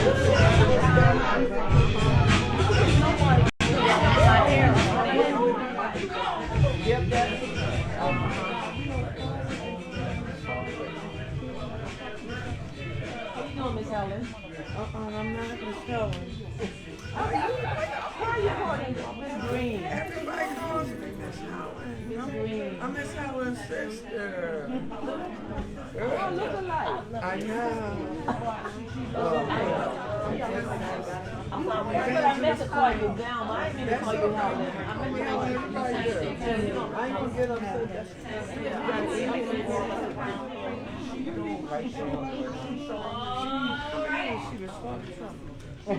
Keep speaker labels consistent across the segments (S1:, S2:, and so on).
S1: Miss Helen. I'm not Miss Helen. Why are you calling Miss Green?
S2: Everybody calls me Miss Helen.
S1: Miss Green.
S2: I'm Miss Helen's sister.
S1: Oh, look alike.
S2: I know.
S1: But I meant to call you down. I didn't mean to call you Helen. I meant to call you Miss. I ain't gonna get upset.
S3: We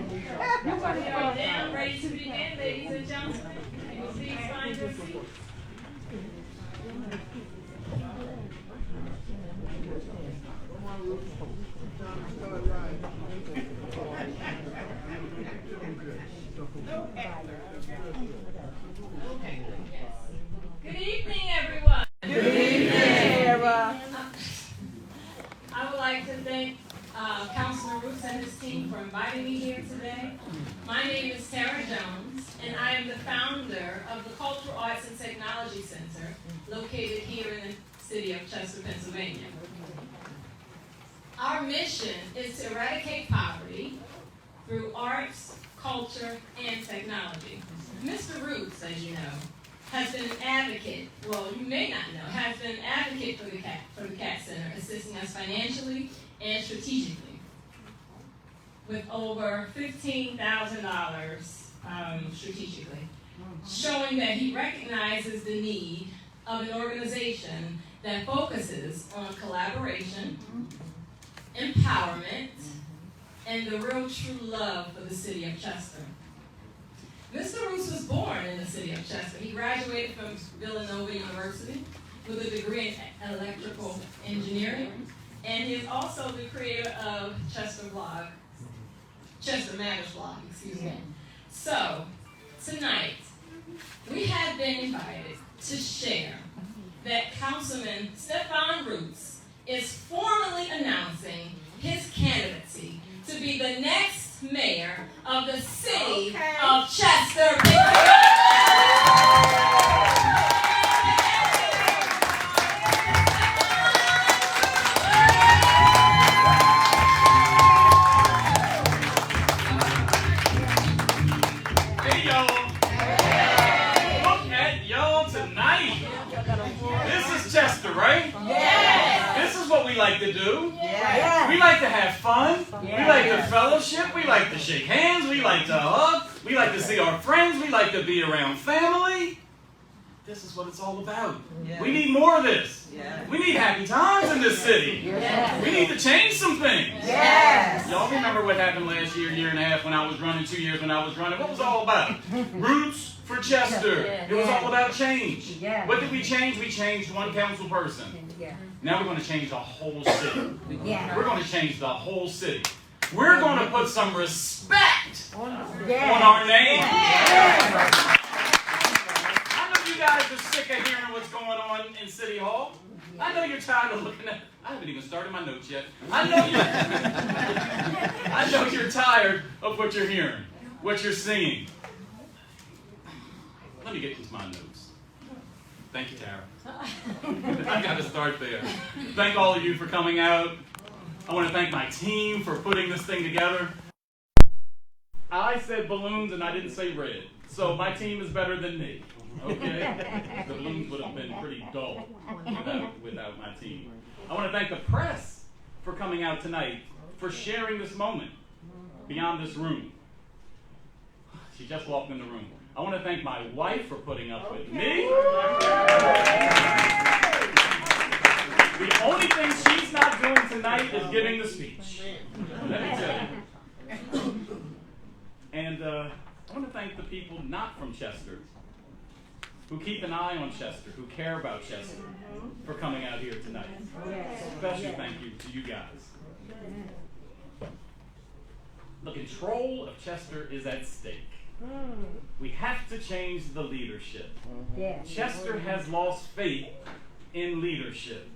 S3: are now ready to begin, ladies and gentlemen. You will please find your seats. Good evening, everyone.
S1: Good evening, Sarah.
S3: I would like to thank Councilman Roots and his team for inviting me here today. My name is Tara Jones, and I am the founder of the Cultural Arts and Technology Center, located here in the city of Chester, Pennsylvania. Our mission is to eradicate poverty through arts, culture, and technology. Mr. Roots, as you know, has been an advocate, well, you may not know, has been an advocate for the CAT Center, assisting us financially and strategically with over $15,000 strategically, showing that he recognizes the need of an organization that focuses on collaboration, empowerment, and the real true love for the city of Chester. Mr. Roots was born in the city of Chester. He graduated from Villanova University with a degree in electrical engineering, and he is also the creator of Chester Matters blog, excuse me. So, tonight, we have been invited to share that Councilman Stefan Roots is formally announcing his candidacy to be the next mayor of the city of Chester.
S4: Hey y'all, look at y'all tonight. This is Chester, right?
S3: Yes.
S4: This is what we like to do.
S1: Yes.
S4: We like to have fun.
S1: Yes.
S4: We like to fellowship. We like to shake hands. We like to hug. We like to see our friends. We like to be around family. This is what it's all about.
S2: Yes.
S4: We need more of this.
S2: Yes.
S4: We need happy times in this city.
S1: Yes.
S4: We need to change some things.
S1: Yes.
S4: Y'all remember what happened last year and a half when I was running, 2 years when I was running? What was it all about? Roots for Chester. It was all about change.
S1: Yeah.
S4: What did we change? We changed one council person.
S1: Yeah.
S4: Now we're going to change the whole city.
S1: Yeah.
S4: We're going to change the whole city. We're going to put some respect on
S1: Yes.
S4: our name.
S1: Yes.
S4: I know you guys are sick of hearing what's going on in City Hall. I know you're tired of looking at. I haven't even started my notes yet. I know you're tired of what you're hearing, what you're seeing. Let me get into my notes. Thank you, Tara. I got to start there. Thank all of you for coming out. I want to thank my team for putting this thing together. I said balloons and I didn't say red, so my team is better than me. Okay? The balloons would have been pretty dull without my team. I want to thank the press for coming out tonight, for sharing this moment beyond this room. She just walked in the room. I want to thank my wife for putting up with me. The only thing she's not doing tonight is giving the speech. Let me tell you. And I want to thank the people not from Chester, who keep an eye on Chester, who care about Chester, for coming out here tonight. Special thank you to you guys. The control of Chester is at stake. We have to change the leadership. Chester has lost faith in leadership.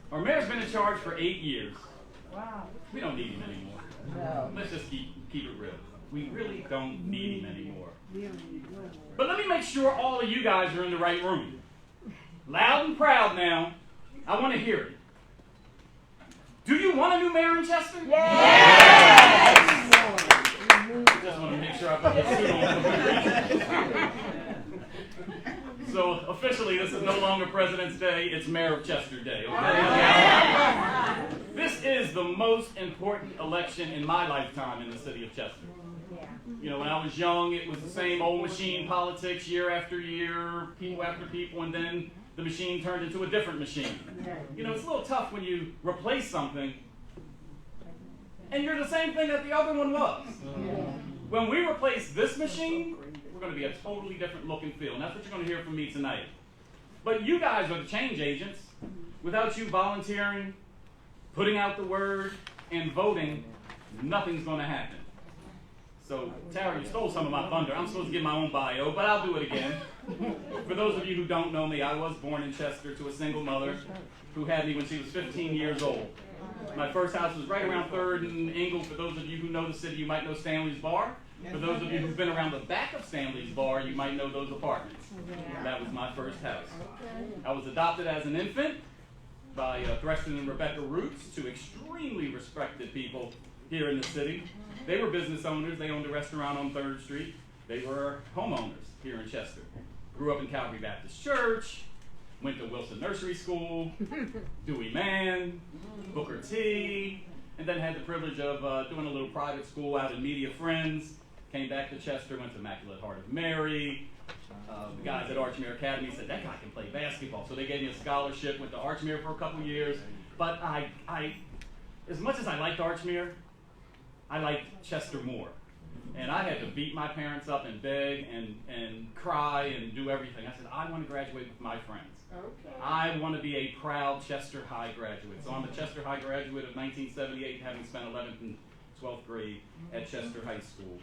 S4: Our mayor's been in charge for 8 years. We don't need him anymore.
S1: No.
S4: Let's just keep it real. We really don't need him anymore. But let me make sure all of you guys are in the right room. Loud and proud now. I want to hear it. Do you want a new mayor in Chester? Yes! I just want to make sure I put the suit on. So officially, this is no longer President's Day, it's Mayor of Chester Day. Okay? This is the most important election in my lifetime in the city of Chester. You know, when I was young, it was the same old machine politics year after year, people after people, and then the machine turned into a different machine. You know, it's a little tough when you replace something and you're the same thing that the other one was. When we replace this machine, we're going to be a totally different look and feel, and that's what you're going to hear from me tonight. But you guys are the change agents. Without you volunteering, putting out the word, and voting, nothing's going to happen. So, Tara, you stole some of my thunder. I'm supposed to give my own bio, but I'll do it again. For those of you who don't know me, I was born in Chester to a single mother who had me when she was 15 years old. My first house was right around 3rd and Ingle. For those of you who know the city, you might know Stanley's Bar. For those of you who've been around the back of Stanley's Bar, you might know those apartments. That was my first house. I was adopted as an infant by Stefan and Rebecca Roots, two extremely respected people here in the city. They were business owners. They owned a restaurant on 3rd Street. They were homeowners here in Chester. Grew up in Calvary Baptist Church, went to Wilson Nursery School, Dewey Mann, Booker T, and then had the privilege of doing a little private school out in Media Friends. Came back to Chester, went to Immaculate Heart of Mary. The guys at Archmere Academy said, that guy can play basketball. So they gave me a scholarship, went to Archmere for a couple years. But I as much as I liked Archmere, I liked Chester more. And I had to beat my parents up and beg and cry and do everything. I said, I want to graduate with my friends. Okay. I want to be a proud Chester High graduate. So I'm a Chester High graduate of 1978, having spent 11th and 12th grade at Chester High School.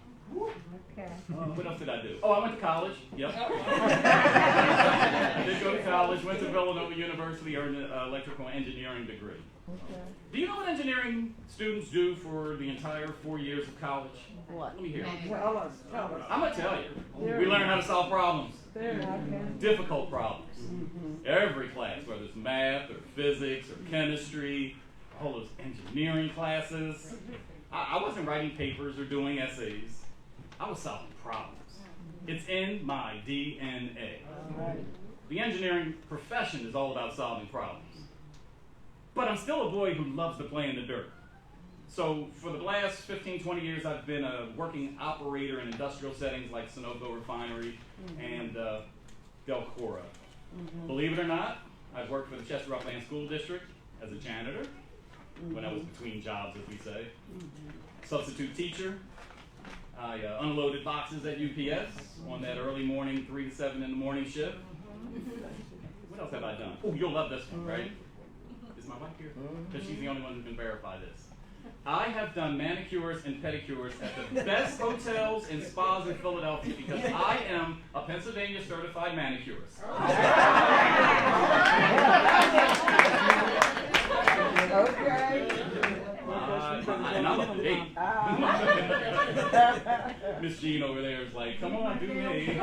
S4: Okay. What else did I do? Oh, I went to college. Yep. I did go to college, went to Villanova University, earned an electrical engineering degree. Okay. Do you know what engineering students do for the entire 4 years of college? What? Let me hear.
S2: Tell us.
S4: I'm going to tell you. We learn how to solve problems. Difficult problems. Every class, whether it's math or physics or chemistry, all those engineering classes. I wasn't writing papers or doing essays. I was solving problems. It's in my DNA. The engineering profession is all about solving problems. But I'm still a boy who loves to play in the dirt. So for the last 15, 20 years, I've been a working operator in industrial settings like Sunoco Refinery and Delcora. Believe it or not, I've worked for the Chester Upland School District as a janitor when I was between jobs, as we say. Substitute teacher. I unloaded boxes at UPS on that early morning, 3 to 7 in the morning shift. What else have I done? Oh, you'll love this one, right? Is my wife here? Because she's the only one who can verify this. I have done manicures and pedicures at the best hotels and spas in Philadelphia because I am a Pennsylvania certified manicurist.
S1: Okay.
S4: And I'm up to date. Miss Jean over there is like, come on, do me.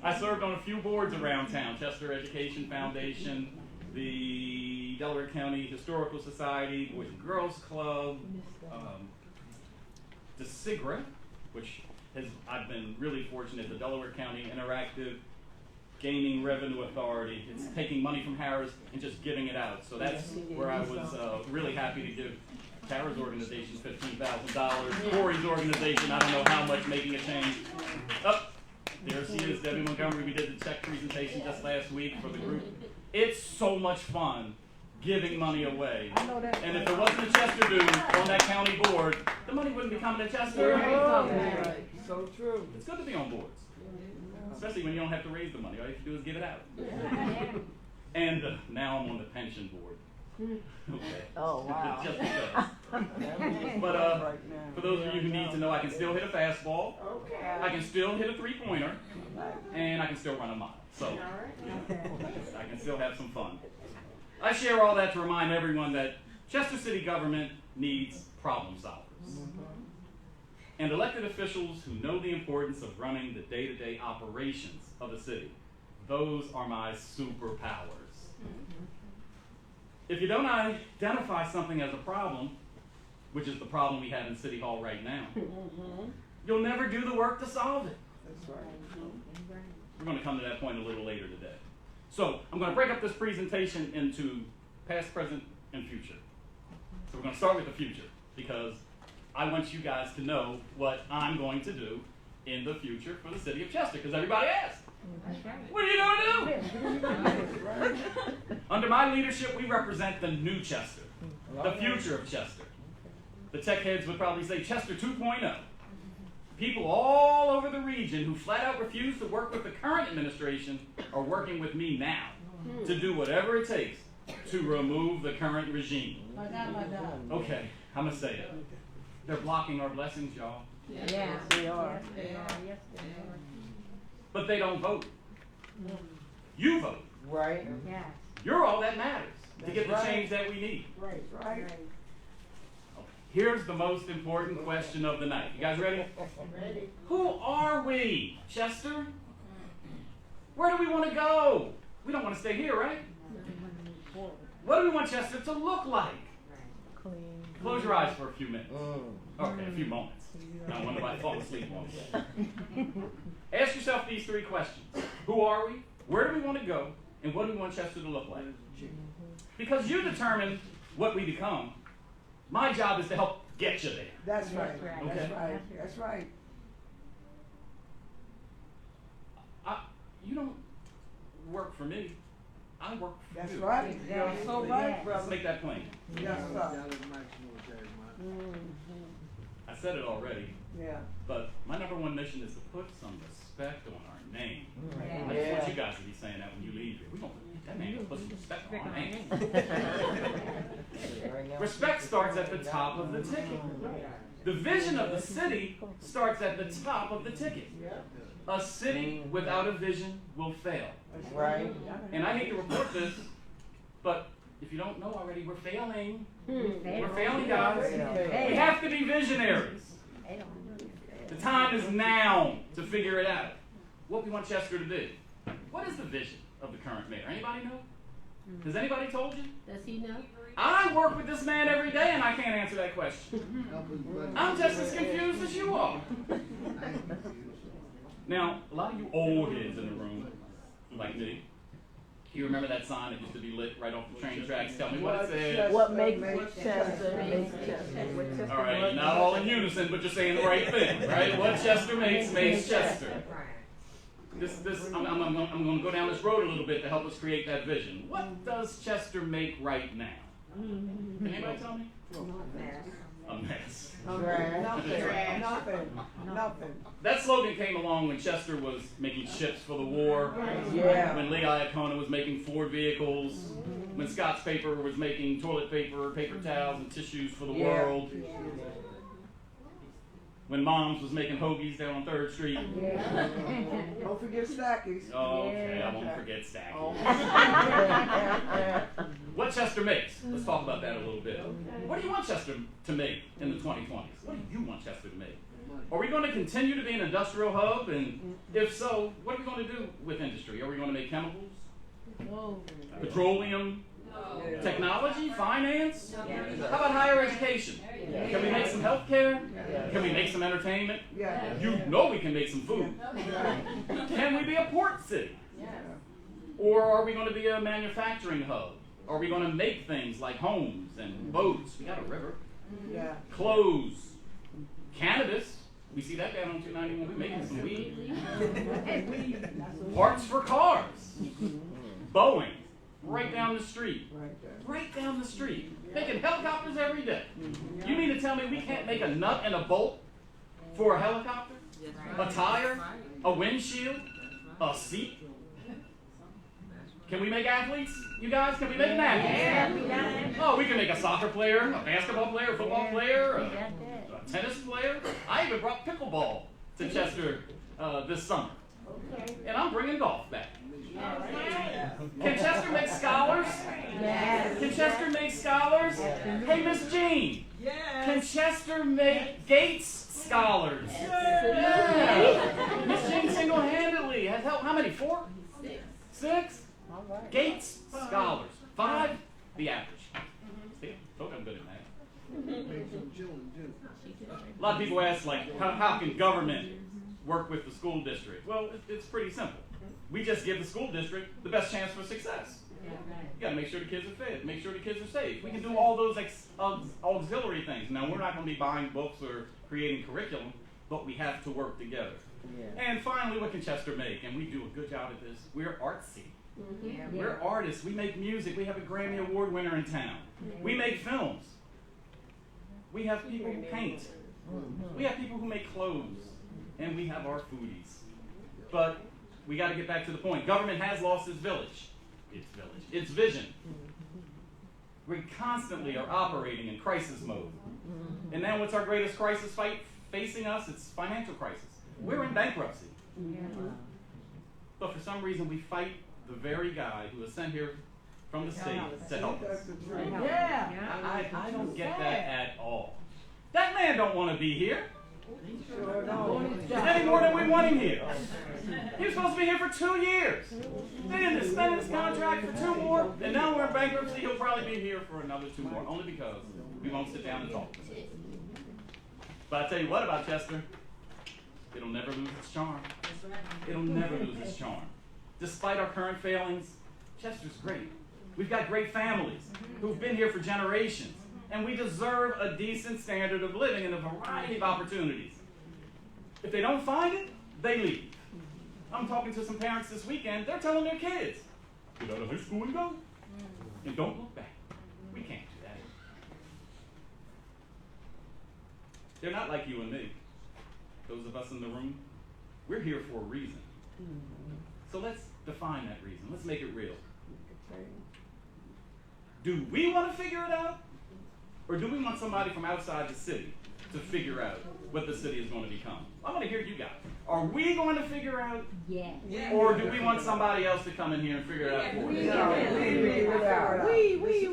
S4: I served on a few boards around town, Chester Education Foundation, the Delaware County Historical Society, Boys and Girls Club, the SIGRA, which I've been really fortunate, the Delaware County Interactive Gaming Revenue Authority. It's taking money from Harris and just giving it out. So that's where I was really happy to give Tara's organization $15,000. Corey's organization, I don't know how much, making a change. Oh, there she is, Debbie Montgomery. We did the check presentation just last week for the group. It's so much fun giving money away. And if there wasn't a Chester dude on that county board, the money wouldn't be coming to Chester.
S2: So true.
S4: It's good to be on boards. Especially when you don't have to raise the money. All you have to do is give it out. And now I'm on the pension board. Okay.
S1: Oh, wow.
S4: Just because. But for those of you who need to know, I can still hit a fastball. I can still hit a three-pointer. And I can still run a mile. So I can still have some fun. I share all that to remind everyone that Chester City government needs problem solvers. And elected officials who know the importance of running the day-to-day operations of a city. Those are my superpowers. If you don't identify something as a problem, which is the problem we have in City Hall right now, you'll never do the work to solve it.
S2: That's right.
S4: We're going to come to that point a little later today. So I'm going to break up this presentation into past, present, and future. So we're going to start with the future because I want you guys to know what I'm going to do in the future for the city of Chester, because everybody asks, what are you going to do? Under my leadership, we represent the new Chester, the future of Chester. The tech heads would probably say Chester 2.0. People all over the region who flat out refuse to work with the current administration are working with me now to do whatever it takes to remove the current regime. Okay, I'm going to say it. They're blocking our blessings, y'all.
S1: Yeah, they are.
S5: Yes, they are.
S4: But they don't vote. You vote.
S2: Right.
S5: Yes.
S4: You're all that matters to get the
S2: That's right.
S4: change that we need.
S2: Right. Right.
S4: Here's the most important question of the night. You guys ready?
S2: Ready.
S4: Who are we, Chester? Where do we want to go? We don't want to stay here, right? What do we want Chester to look like?
S5: Clean.
S4: Close your eyes for a few minutes. Okay, a few moments. I wonder why I fall asleep once. Ask yourself these three questions. Who are we? Where do we want to go? And what do we want Chester to look like? Because you determine what we become. My job is to help get you there.
S2: That's right.
S5: right.
S2: That's
S4: Okay.
S2: right. That's right.
S4: You don't work for me. I work for
S2: That's
S4: you.
S2: right. You're
S5: Exactly.
S2: so right,
S4: Let's
S2: brother.
S4: make that plain.
S2: Yes, sir.
S4: I said it already,
S2: Yeah.
S4: but my number one mission is to put some respect on our name. I just
S2: Yeah.
S4: want you guys to be saying that when you leave here. We're going to that man put some respect on our name. Respect starts at the top of the ticket. The vision of the city starts at the top of the ticket. A city without a vision will fail.
S2: That's right.
S4: And I hate to report this, but if you don't know already, we're failing. We're failing, guys. We have to be visionaries. The time is now to figure it out. What we want Chester to do. What is the vision of the current mayor? Anybody know? Has anybody told you?
S1: Does he know?
S4: I work with this man every day and I can't answer that question. I'm just as confused as you are. Now, a lot of you old heads in the room, like me, you remember that sign that used to be lit right off the train tracks? Tell me what it said.
S1: What makes Chester makes Chester?
S4: All right, not all in unison, but you're saying the right thing, right? What Chester makes Chester. I'm going to go down this road a little bit to help us create that vision. What does Chester make right now? Can anybody tell me? A mess.
S2: Nothing.
S4: That slogan came along when Chester was making ships for the war,
S2: Yeah.
S4: when Lee Iacona was making Ford vehicles, when Scott's Paper was making toilet paper, paper towels, and tissues for the
S2: Yeah.
S4: world, when Moms was making hoagies down on 3rd Street.
S2: Don't forget Stackies.
S4: Okay, I won't forget Stack.
S2: Oh.
S4: What Chester makes? Let's talk about that a little bit. What do you want Chester to make in the 2020s? What do you want Chester to make? Are we going to continue to be an industrial hub? And if so, what are we going to do with industry? Are we going to make chemicals? Petroleum? Technology? Finance? How about higher education? Can we make some healthcare? Can we make some entertainment?
S2: Yeah.
S4: You know we can make some food. Can we be a port city? Or are we going to be a manufacturing hub? Are we going to make things like homes and boats? We got a river.
S2: Yeah.
S4: Clothes. Cannabis. We see that down on 291. We're making some weed. Parts for cars. Boeing. Right down the street.
S2: Right there.
S4: Right down the street. Making helicopters every day. You mean to tell me we can't make a nut and a bolt for a helicopter? A tire? A windshield? A seat? Can we make athletes? You guys, can we make an athlete? Oh, we can make a soccer player, a basketball player, a football player, a tennis player. I even brought pickleball to Chester this summer. And I'm bringing golf back. Can Chester make scholars?
S1: Yes.
S4: Can Chester make scholars? Hey, Miss Jean. Can Chester make Gates scholars? Yeah. Miss Jean single-handedly has helped. How many? 4? 6? Gates scholars. 5? The average. See, told I'm good at math. A lot of people ask, like, how can government work with the school district? Well, it's pretty simple. We just give the school district the best chance for success. You got to make sure the kids are fed, make sure the kids are safe. We can do all those auxiliary things. Now, we're not going to be buying books or creating curriculum, but we have to work together. And finally, what can Chester make? And we do a good job at this. We're artsy. We're artists. We make music. We have a Grammy Award winner in town. We make films. We have people who paint. We have people who make clothes. And we have our foodies. But we got to get back to the point. Government has lost its its vision. We constantly are operating in crisis mode. And now what's our greatest crisis facing us? It's financial crisis. We're in bankruptcy. But for some reason we fight the very guy who was sent here from the state to help us. I don't get that at all. That man don't want to be here. Any more than we want him here. He was supposed to be here for 2 years. They didn't extend his contract for 2 more, and now we're in bankruptcy. He'll probably be here for another 2 more, only because we won't sit down and talk. But I tell you what about Chester, it'll never lose its charm. It'll never lose its charm. Despite our current failings, Chester's great. We've got great families who've been here for generations. And we deserve a decent standard of living and a variety of opportunities. If they don't find it, they leave. I'm talking to some parents this weekend. They're telling their kids, get out of high school and go. And don't look back. We can't do that. They're not like you and me. Those of us in the room, we're here for a reason. So let's define that reason. Let's make it real. Do we want to figure it out? Or do we want somebody from outside the city to figure out what the city is going to become? I want to hear you guys. Are we going to figure out?
S1: Yes.
S4: Or do we want somebody else to come in here and figure it out for us?
S2: We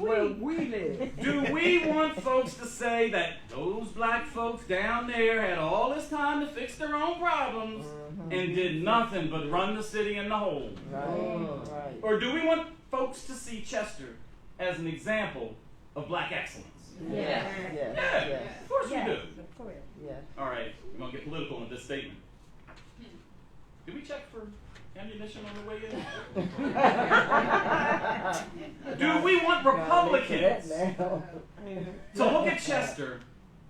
S2: live.
S4: Do we want folks to say that those black folks down there had all this time to fix their own problems and did nothing but run the city in the hole?
S2: Right.
S4: Or do we want folks to see Chester as an example of black excellence?
S1: Yes.
S4: Yeah, of course we do.
S2: Yes.
S4: All right, we're going to get political with this statement. Did we check for ammunition on the way in? Do we want Republicans to look at Chester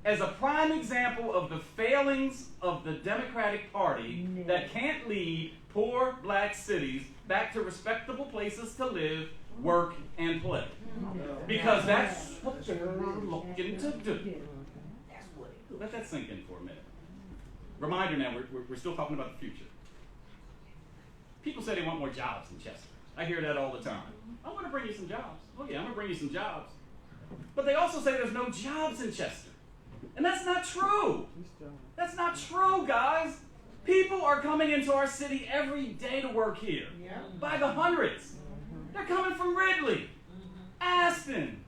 S4: as a prime example of the failings of the Democratic Party that can't lead poor black cities back to respectable places to live, work, and play? Because that's what they're looking to do. Let that sink in for a minute. Reminder now, we're still talking about the future. People say they want more jobs in Chester. I hear that all the time. I want to bring you some jobs. Oh yeah, I'm going to bring you some jobs. But they also say there's no jobs in Chester. And that's not true. That's not true, guys. People are coming into our city every day to work here. By the hundreds. They're coming from Ridley, Aspen,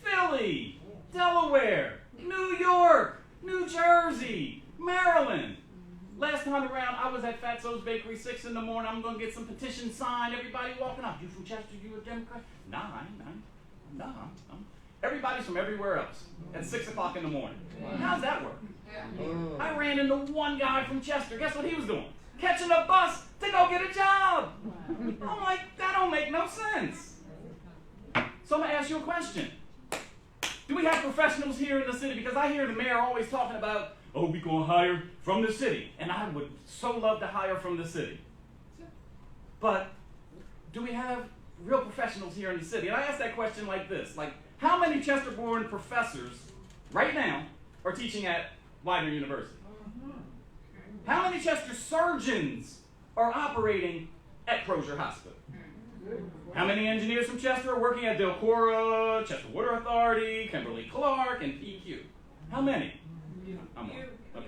S4: Philly, Delaware, New York, New Jersey, Maryland. Last time around, I was at Fatso's Bakery 6 in the morning. I'm going to get some petitions signed. Everybody walking up. You from Chester? You a Democrat? Nah, everybody's from everywhere else at 6 o'clock in the morning. How's that work? I ran into one guy from Chester. Guess what he was doing? Catching a bus to go get a job. I'm like, that don't make no sense. So I'm going to ask you a question. Do we have professionals here in the city? Because I hear the mayor always talking about, oh, we're going to hire from the city. And I would so love to hire from the city. But do we have real professionals here in the city? And I ask that question like this. Like, how many Chester-born professors right now are teaching at Widener University? How many Chester surgeons are operating at Crozier Hospital? How many engineers from Chester are working at Delcora, Chester Water Authority, Kimberly-Clark, and PQ? How many? I'm on. Okay.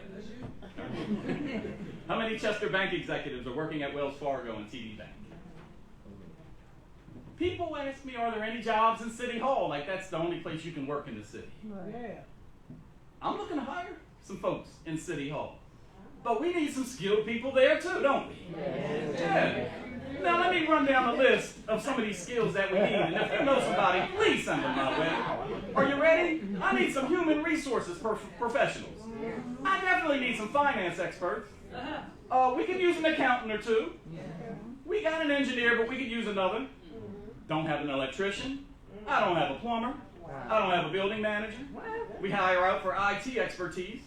S4: How many Chester Bank executives are working at Wells Fargo and TD Bank? People ask me, are there any jobs in City Hall? Like that's the only place you can work in the city.
S1: Yeah.
S4: I'm looking to hire some folks in City Hall. But we need some skilled people there too, don't we? Yeah. Now let me run down the list of some of these skills that we need. And if you know somebody, please send them my way. Are you ready? I need some human resources professionals. I definitely need some finance experts. We could use an accountant or two. We got an engineer, but we could use another. Don't have an electrician. I don't have a plumber. I don't have a building manager. We hire out for IT expertise.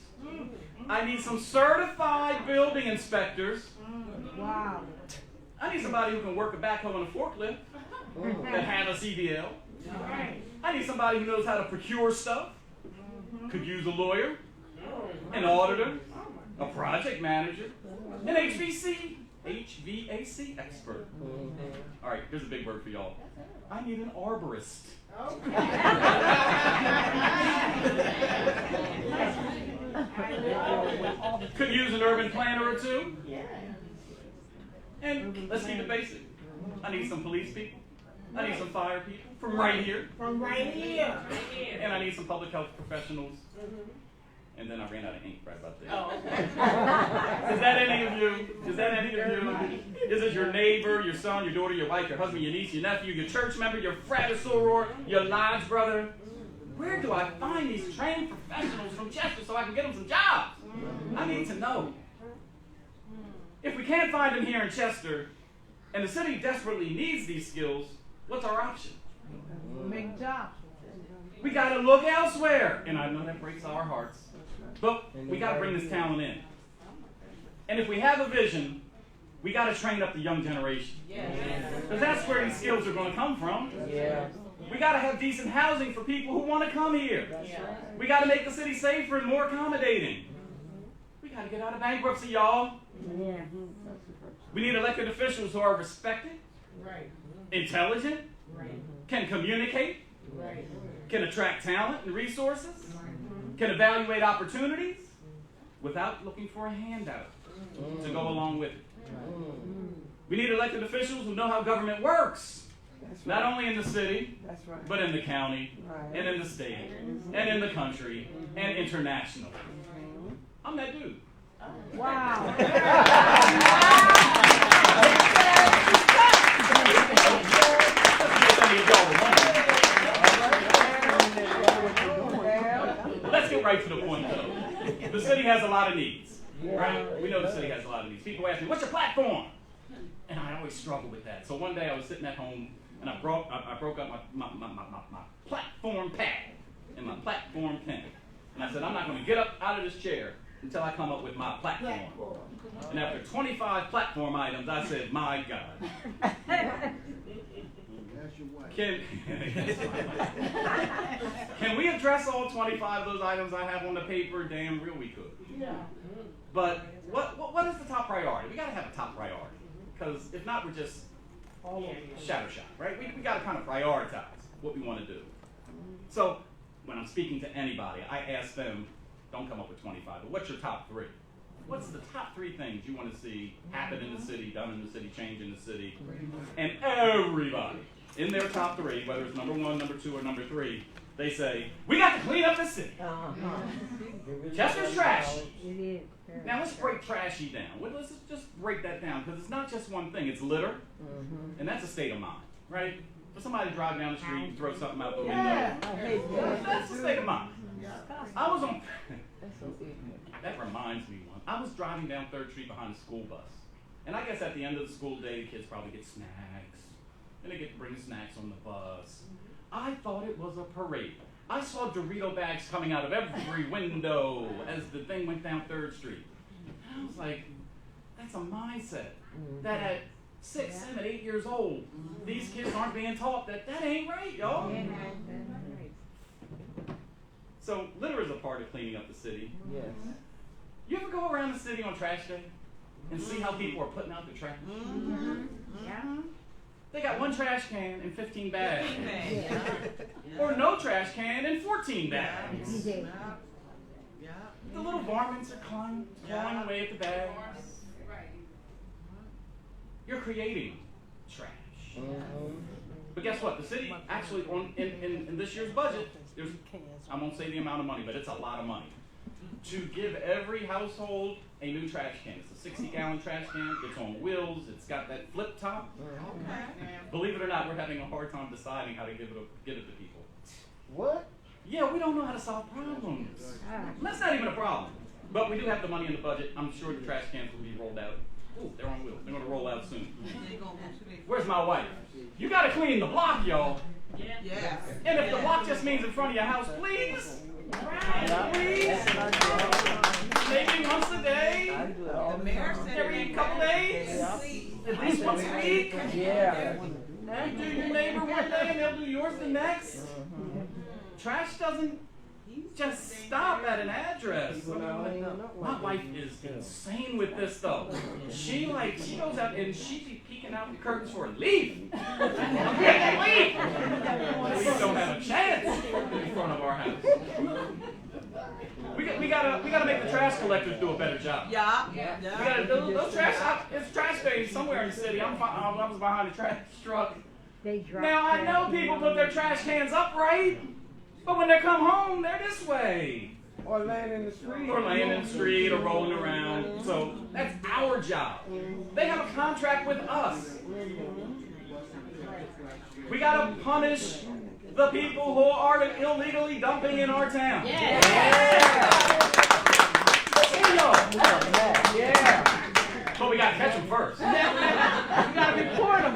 S4: I need some certified building inspectors.
S1: Wow.
S4: I need somebody who can work a backhoe and a forklift that have a CDL. I need somebody who knows how to procure stuff. Could use a lawyer, an auditor, a project manager, an HVAC expert. All right, here's a big word for y'all. I need an arborist. Could use an urban planner or two. And let's keep it basic. I need some police people. I need some fire people from right here.
S1: From right here.
S4: And I need some public health professionals. And then I ran out of ink right about there. Is that any of you? Is that any of you? Is it your neighbor, your son, your daughter, your wife, your husband, your niece, your nephew, your church member, your frat or soror, your lodge brother? Where do I find these trained professionals from Chester so I can get them some jobs? I need to know. If we can't find them here in Chester, and the city desperately needs these skills, what's our option?
S1: Make jobs.
S4: We got to look elsewhere. And I know that breaks our hearts. But we got to bring this talent in. And if we have a vision, we got to train up the young generation. Because that's where these skills are going to come from. We got to have decent housing for people who want to come here. We got to make the city safer and more accommodating. We got to get out of bankruptcy, y'all. We need elected officials who are respected, intelligent, can communicate, can attract talent and resources, can evaluate opportunities without looking for a handout to go along with it. We need elected officials who know how government works, not only in the city, but in the county, and in the state, and in the country, and internationally. I'm that dude.
S1: Wow. Let's get right to the point, though. The city has a lot of needs, right? We know the city has a lot of needs. People ask me, what's your platform? And I always struggle with that. So one day I was sitting at home, and I broke up my platform pad and my platform pen. And I said, I'm not going to get up out of this chair until I come up with my platform. And after 25 platform items, I said, my God. Can we address all 25 of those items I have on the paper? Damn real we could. But what is the top priority? We got to have a top priority. Because if not, we're just scattershot, right? We got to kind of prioritize what we want to do. So when I'm speaking to anybody, I ask them, don't come up with 25, but what's your top 3? What's the top 3 things you want to see happen in the city, done in the city, change in the city? And everybody in their top 3, whether it's number 1, number 2, or number 3, they say, we got to clean up the city. Chester's trash. Now let's break trashy down. Let's just break that down, because it's not just one thing. It's litter, and that's a state of mind, right? For somebody to drive down the street and throw something out the window, that's a state of mind. I was on, that reminds me one. I was driving down 3rd Street behind a school bus. And I guess at the end of the school day, the kids probably get snacks. And they get to bring snacks on the bus. I thought it was a parade. I saw Dorito bags coming out of every window as the thing went down 3rd Street. I was like, that's a mindset. That at 6, 7, 8 years old, these kids aren't being taught that ain't right, y'all. So litter is a part of cleaning up the city. You ever go around the city on trash day and see how people are putting out the trash? They got 1 trash can and 15 bags. Or no trash can and 14 bags. The little varmints are clawing away at the bags. You're creating trash. But guess what? The city actually, in this year's budget, there's, I won't say the amount of money, but it's a lot of money, to give every household a new trash can. It's a 60-gallon trash can. It's on wheels. It's got that flip top. Believe it or not, we're having a hard time deciding how to give it to people.
S2: What?
S1: Yeah, we don't know how to solve problems. That's not even a problem. But we do have the money in the budget. I'm sure the trash cans will be rolled out. Ooh, they're on wheels. They're going to roll out soon. Where's my wife? You got to clean the block, y'all.
S6: Yes.
S1: And if the block just means in front of your house, please. Please. Maybe once a day.
S6: The mayor said
S1: Every couple days. At least once a week.
S2: Yeah.
S1: You do your neighbor one day and they'll do yours the next. Trash doesn't just stop at an address. My wife is insane with this though. She goes out and she be peeking out the curtains for a leaf. We don't have a chance in front of our house. We gotta make the trash collectors do a better job.
S6: Yeah.
S1: We gotta those trash. It's trash days somewhere in the city. I was behind a trash truck. Now I know people put their trash cans upright, but when they come home, they're this way.
S2: Or laying in the street.
S1: Or laying in the street or rolling around. So that's our job. They have a contract with us. We gotta punish the people who are illegally dumping in our town.
S3: Yeah.
S2: Yeah.
S1: But we gotta catch them first. We gotta report them.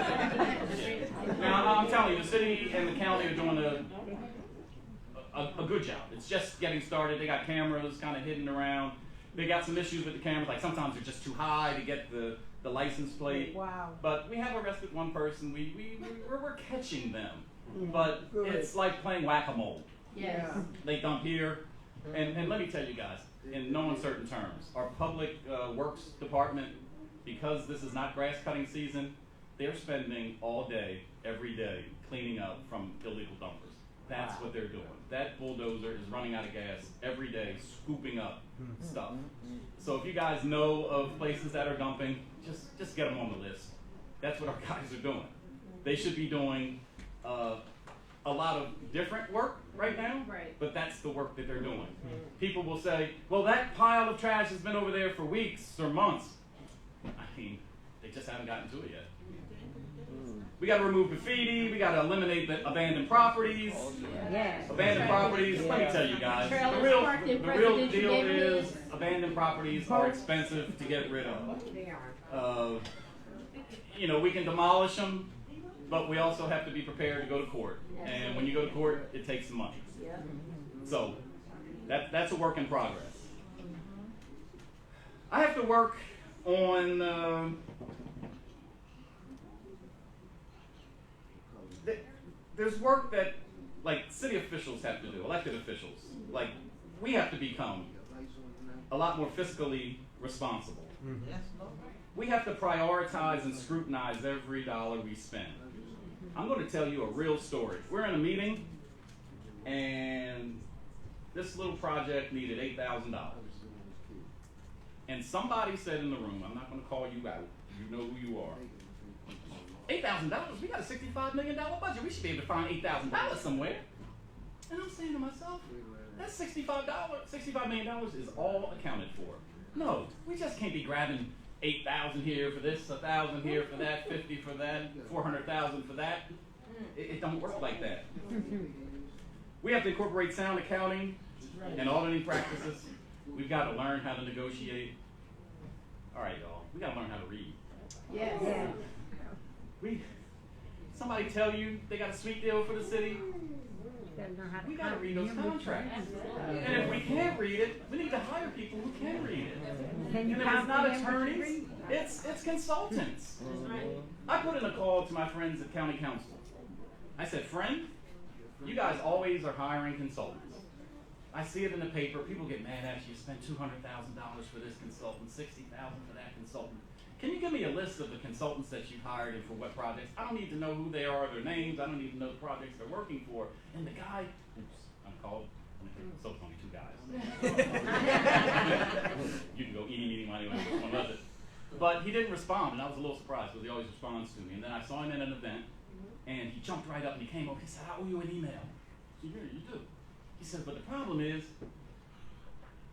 S1: Now I'm telling you, the city and the county are doing a good job. It's just getting started. They got cameras kind of hidden around. They got some issues with the cameras, like sometimes they're just too high to get the license plate.
S5: Wow.
S1: But we have arrested one person. We're catching them. But it's like playing whack-a-mole.
S3: Yes.
S1: They dump here. And let me tell you guys, in no uncertain terms, our public works department, because this is not grass cutting season, they're spending all day, every day, cleaning up from illegal dumpers. That's what they're doing. That bulldozer is running out of gas every day, scooping up stuff. So if you guys know of places that are dumping, just get them on the list. That's what our guys are doing. They should be doing a lot of different work right now, but that's the work that they're doing. People will say, well, that pile of trash has been over there for weeks or months. I mean, they just haven't gotten to it yet. We got to remove graffiti. We got to eliminate the abandoned properties.
S5: Yes.
S1: Abandoned properties. Let me tell you guys, the real deal is abandoned properties are expensive to get rid of. You know, we can demolish them, but we also have to be prepared to go to court. And when you go to court, it takes some money. So that's a work in progress. I have to work on. There's work that, like, city officials have to do, elected officials. Like, we have to become a lot more fiscally responsible. We have to prioritize and scrutinize every dollar we spend. I'm going to tell you a real story. We're in a meeting, and this little project needed $8,000. And somebody said in the room, I'm not going to call you out, you know who you are. $8,000? We got a $65 million budget. We should be able to find $8,000 somewhere. And I'm saying to myself, that $65 million is all accounted for. No, we just can't be grabbing 8,000 here for this, 1,000 here for that, 50 for that, 400,000 for that. It don't work like that. We have to incorporate sound accounting and auditing practices. We've got to learn how to negotiate. All right, y'all. We got to learn how to read.
S3: Yes.
S5: Yeah.
S1: Somebody tell you they got a sweet deal for the city. We got to read those contracts. And if we can't read it, we need to hire people who can read it. And if it's not attorneys, it's consultants. I put in a call to my friends at County Council. I said, friend, you guys always are hiring consultants. I see it in the paper. People get mad at you. You spend $200,000 for this consultant, $60,000 for that consultant. Can you give me a list of the consultants that you've hired and for what projects? I don't need to know who they are, their names. I don't need to know the projects they're working for. And the guy, oops, I'm called. So it's only two guys. You can go eeny, meeny, miny, moe, which one was it? But he didn't respond, and I was a little surprised because he always responds to me. And then I saw him at an event, and he jumped right up and he came over. He said, "I owe you an email." I said, "Yeah, you do." He said, "But the problem is,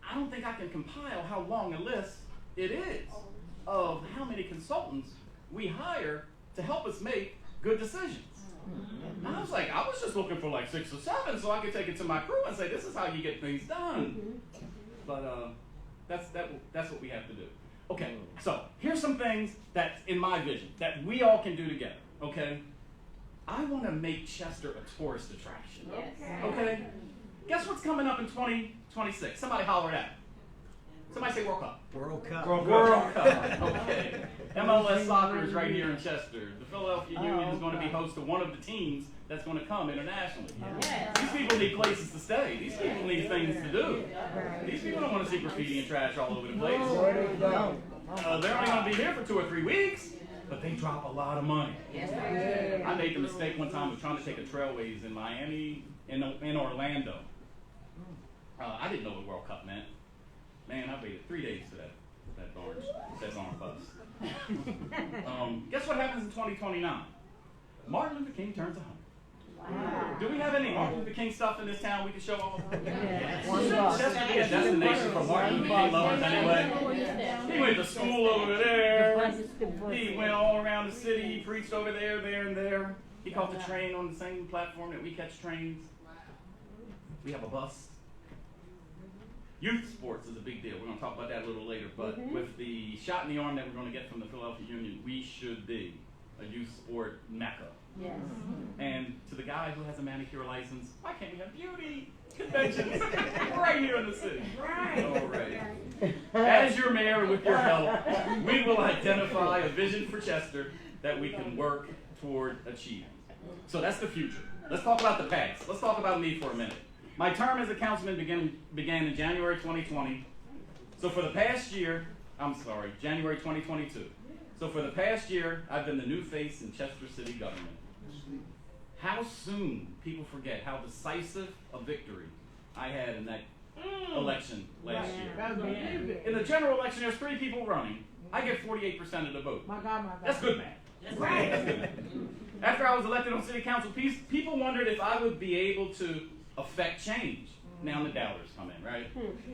S1: I don't think I can compile how long a list it is of how many consultants we hire to help us make good decisions." And I was like, I was just looking for like 6 or 7 so I could take it to my crew and say, "This is how you get things done." But that's what we have to do. Okay, so here's some things that's in my vision that we all can do together, okay? I want to make Chester a tourist attraction, okay? Guess what's coming up in 2026? Somebody holler it out. Somebody say World Cup.
S2: World Cup.
S1: World Cup, okay. MLS Soccer is right here in Chester. The Philadelphia Union is going to be host to one of the teams that's going to come internationally. These people need places to stay. These people need things to do. These people don't want to see graffiti and trash all over the place. They're only going to be here for 2 or 3 weeks, but they drop a lot of money. I made the mistake one time of trying to take a trailways in Miami, in Orlando. I didn't know what World Cup meant. Man, I waited 3 days for that darn bus. Guess what happens in 2029? Martin Luther King turns 100. Wow. Do we have any Martin Luther King stuff in this town we can show off? Chester be a destination for Martin Luther King lovers anyway. He went to school over there. He went all around the city. He preached over there, and there. He caught the train on the same platform that we catch trains. We have a bus. Youth sports is a big deal. We're going to talk about that a little later. But with the shot in the arm that we're going to get from the Philadelphia Union, we should be a youth sport mecca.
S5: Yes.
S1: And to the guy who has a manicure license, why can't we have beauty conventions right here in the city? Right. All right. As your mayor, with your help, we will identify a vision for Chester that we can work toward achieving. So that's the future. Let's talk about the past. Let's talk about me for a minute. My term as a councilman began in January 2020. So for the past year, January 2022. So for the past year, I've been the new face in Chester city government. How soon people forget how decisive a victory I had in that election last year. In the general election, there's 3 people running. I get 48% of the vote.
S6: My God.
S1: That's good, man. That's good, man. After I was elected on city council, people wondered if I would be able to affect change. Now the doubters come in, right?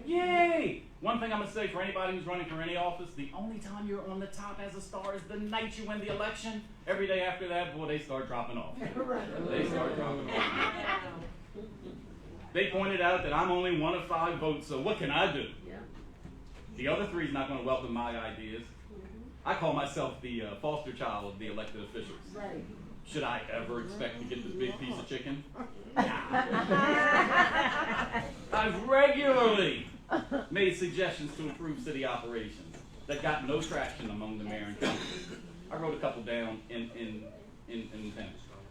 S1: Yay! One thing I'm going to say for anybody who's running for any office, the only time you're on the top as a star is the night you win the election. Every day after that, boy, they start dropping off. They start dropping off. They pointed out that I'm only 1 of 5 votes, so what can I do? The other 3 is not going to welcome my ideas. I call myself the foster child of the elected officials.
S5: Right.
S1: Should I ever expect to get this big piece of chicken? I've regularly made suggestions to improve city operations that got no traction among the mayor and council. I wrote a couple down in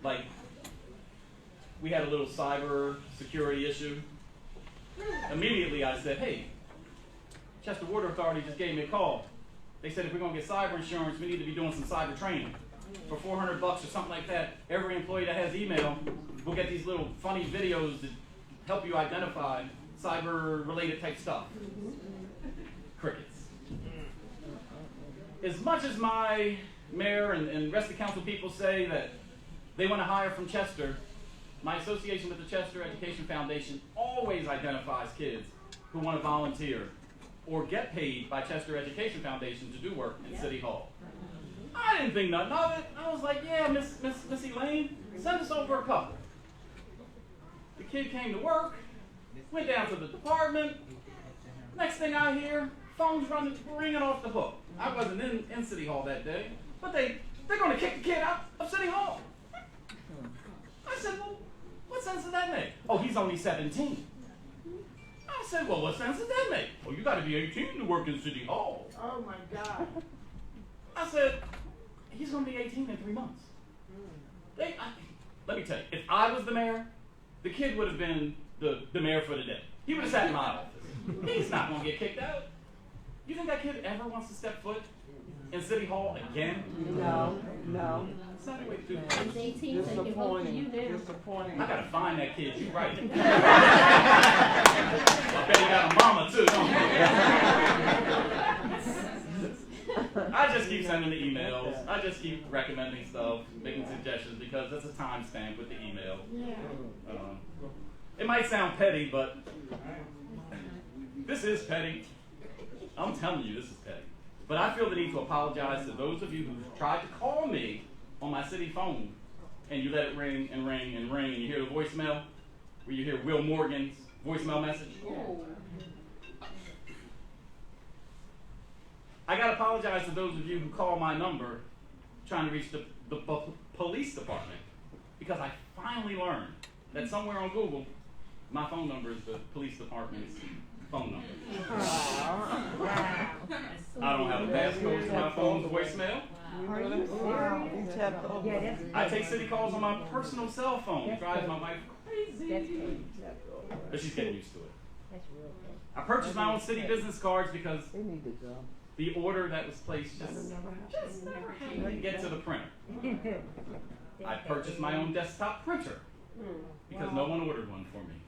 S1: like, we had a little cyber security issue. Immediately I said, hey, Chester Water Authority just gave me a call. They said if we're going to get cyber insurance, we need to be doing some cyber training. For $400 or something like that, every employee that has email will get these little funny videos that help you identify cyber-related type stuff. Crickets. As much as my mayor and rest of the council people say that they want to hire from Chester, my association with the Chester Education Foundation always identifies kids who want to volunteer or get paid by Chester Education Foundation to do work in City Hall. I didn't think nothing of it. I was like, yeah, Miss Elaine, send us over a couple. The kid came to work, went down to the department. Next thing I hear, phone's ringing off the hook. I wasn't in City Hall that day, but they're going to kick the kid out of City Hall. I said, well, what sense does that make? Oh, he's only 17. I said, well, what sense does that make? Oh, you got to be 18 to work in City Hall.
S6: Oh my God.
S1: I said, he's going to be 18 in 3 months. Let me tell you, if I was the mayor, the kid would have been the mayor for the day. He would have sat in my office. He's not going to get kicked out. You think that kid ever wants to step foot in City Hall again?
S2: No.
S1: That's not the way to do it.
S5: He's 18, so he can vote for you now.
S2: Disappointing.
S1: I got to find that kid. You're right. I bet he got a mama sending the emails. I just keep recommending stuff, making suggestions because there's a timestamp with the email. It might sound petty, but this is petty. I'm telling you, this is petty. But I feel the need to apologize to those of you who tried to call me on my city phone and you let it ring and ring and ring and you hear the voicemail where you hear Will Morgan's voicemail message. I got to apologize to those of you who call my number trying to reach the police department because I finally learned that somewhere on Google, my phone number is the police department's phone number. I don't have a passcode to my phone's voicemail. I take city calls on my personal cell phone. It drives my wife crazy. But she's getting used to it. I purchased my own city business cards because the order that was placed just never happened to get to the printer. I purchased my own desktop printer because no one ordered one for me.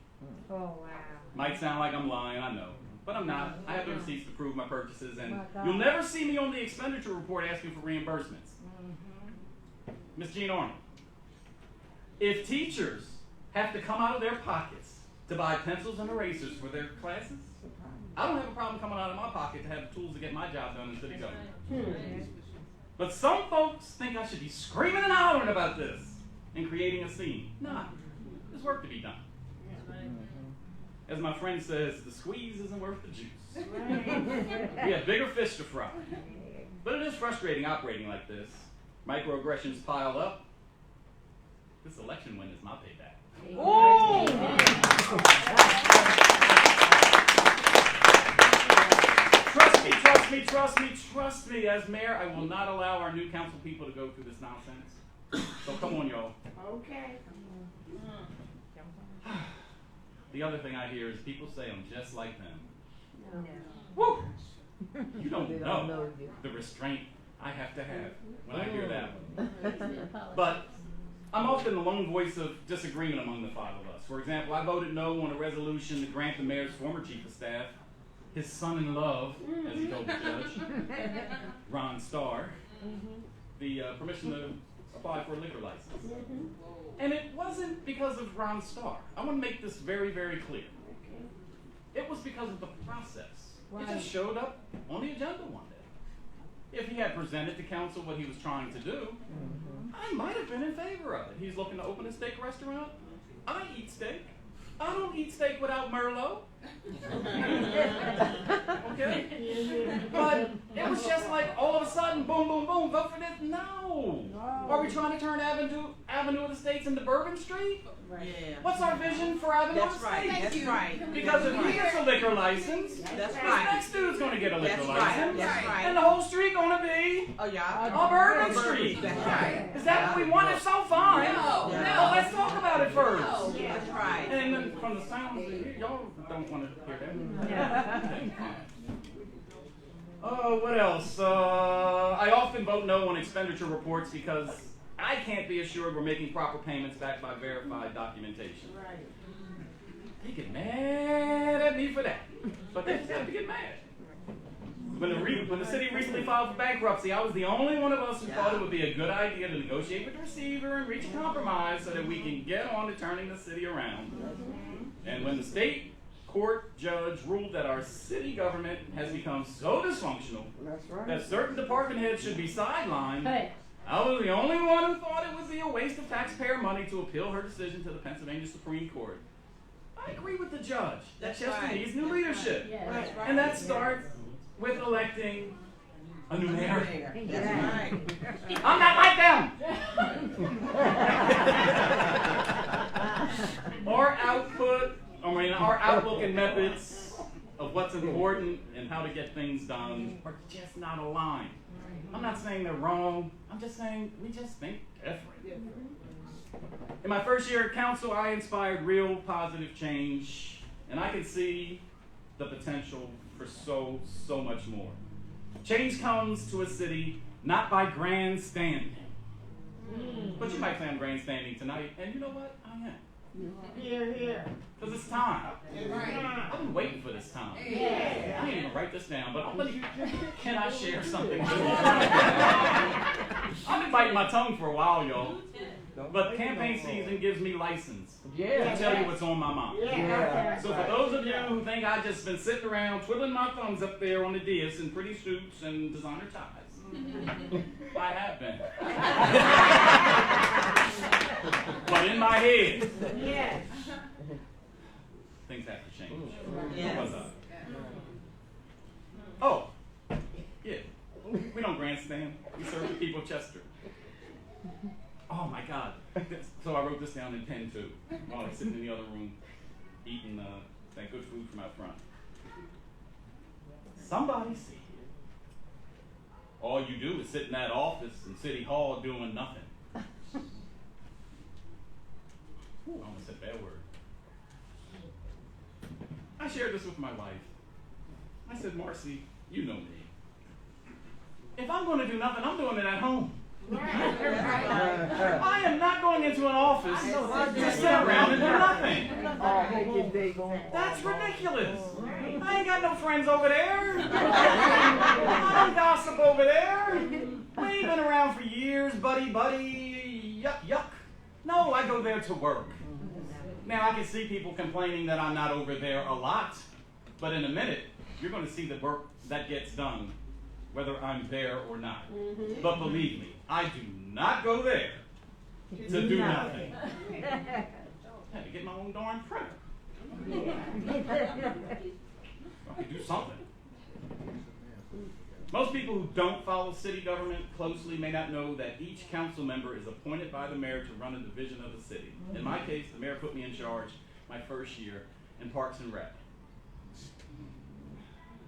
S5: Oh, wow.
S1: Might sound like I'm lying, I know. But I'm not. I have the receipts to prove my purchases, and you'll never see me on the expenditure report asking for reimbursements. Miss Jean Arnold, if teachers have to come out of their pockets to buy pencils and erasers for their classes, I don't have a problem coming out of my pocket to have the tools to get my job done in city government. But some folks think I should be screaming and hollering about this and creating a scene. Nah, there's work to be done. As my friend says, the squeeze isn't worth the juice. We have bigger fish to fry. But it is frustrating operating like this. Microaggressions pile up. This election win is my payback. Trust me. As mayor, I will not allow our new council people to go through this nonsense. So come on, y'all.
S5: Okay.
S1: The other thing I hear is people say I'm just like them.
S5: No.
S1: Woo! You don't know the restraint I have to have when I hear that one. But I'm often the lone voice of disagreement among the five of us. For example, I voted no on a resolution to grant the mayor's former chief of staff, his son-in-law, as he told the judge, Ron Starr, the permission to apply for a liquor license. And it wasn't because of Ron Starr. I want to make this very, very clear. It was because of the process. It just showed up on the agenda one day. If he had presented to council what he was trying to do, I might have been in favor of it. He's looking to open a steak restaurant. I eat steak. I don't eat steak without Merlot. Okay? But it was just like all of a sudden, boom, boom, boom, vote for this. No. Are we trying to turn Avenue of the States into Bourbon Street?
S6: Yeah.
S1: What's our vision for Avenue of the States?
S6: That's right.
S1: Because if he gets a liquor license,
S6: That's
S1: this
S6: right.
S1: next dude's going to get a liquor
S6: That's
S1: license.
S6: right. That's right.
S1: And the whole street going to be
S6: Oh, yeah.
S1: a Bourbon Street.
S6: That's right.
S1: Is that what we want? If so, fine.
S3: No.
S1: Well, let's talk about it first.
S6: That's right.
S1: And then from the sounds, y'all don't want to hear that. Oh, what else? I often vote no on expenditure reports because I can't be assured we're making proper payments backed by verified documentation. They get mad at me for that, but they just have to get mad. When the city recently filed for bankruptcy, I was the only one of us who thought it would be a good idea to negotiate with the receiver and reach a compromise so that we can get on to turning the city around. And when the state court judge ruled that our city government has become so dysfunctional that certain department heads should be sidelined, I was the only one who thought it would be a waste of taxpayer money to appeal her decision to the Pennsylvania Supreme Court. I agree with the judge that Chester needs new leadership. And that starts with electing a new mayor.
S6: That's right.
S1: I'm not like them. Our outlook and methods of what's important and how to get things done are just not aligned. I'm not saying they're wrong. I'm just saying we just think different. In my first year at council, I inspired real positive change, and I can see the potential for so much more. Change comes to a city not by grandstanding. But you might say I'm grandstanding tonight, and you know what? I am.
S2: Here, here.
S1: Because it's time.
S6: Right.
S1: I've been waiting for this time.
S6: Yeah.
S1: I didn't even write this down, but can I share something? I've been biting my tongue for a while, y'all. But campaign season gives me license to tell you what's on my mind.
S2: Yeah.
S1: So for those of you who think I've just been sitting around twiddling my thumbs up there on the dais in pretty suits and designer ties, I have been. But in my head,
S5: Yes.
S1: things have to change.
S6: Yes.
S1: What's up? Oh, yeah. We don't grandstand. We serve the people of Chester. Oh my God. So I wrote this down in pen too, while I was sitting in the other room eating that good food from out front. Somebody see. All you do is sit in that office in City Hall doing nothing. Ooh, I almost said a bad word. I shared this with my wife. I said, Marcy, you know me. If I'm going to do nothing, I'm doing it at home. I am not going into an office to sit around and do nothing. That's ridiculous. I ain't got no friends over there. I don't gossip over there. We ain't been around for years, buddy. Yuck. No, I go there to work. Now, I can see people complaining that I'm not over there a lot, but in a minute, you're going to see the work that gets done, whether I'm there or not. But believe me, I do not go there to do nothing. I had to get my own darn printer. I could do something. Most people who don't follow city government closely may not know that each council member is appointed by the mayor to run a division of the city. In my case, the mayor put me in charge my first year in Parks and Rec.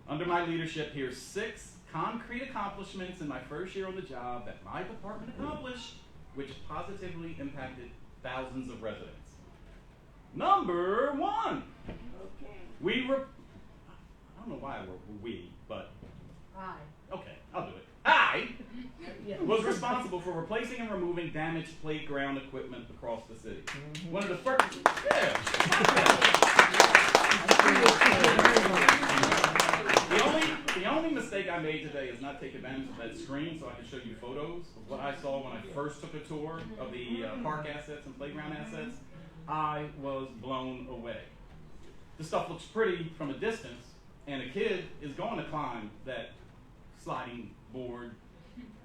S1: Under my leadership, here's 6 concrete accomplishments in my first year on the job that my department accomplished, which positively impacted thousands of residents. Number 1. I don't know why we, but okay, I'll do it. I was responsible for replacing and removing damaged playground equipment across the city. One of the first, The only mistake I made today is not take advantage of that screen so I can show you photos of what I saw when I first took a tour of the park assets and playground assets. I was blown away. The stuff looks pretty from a distance, and a kid is going to climb that sliding board,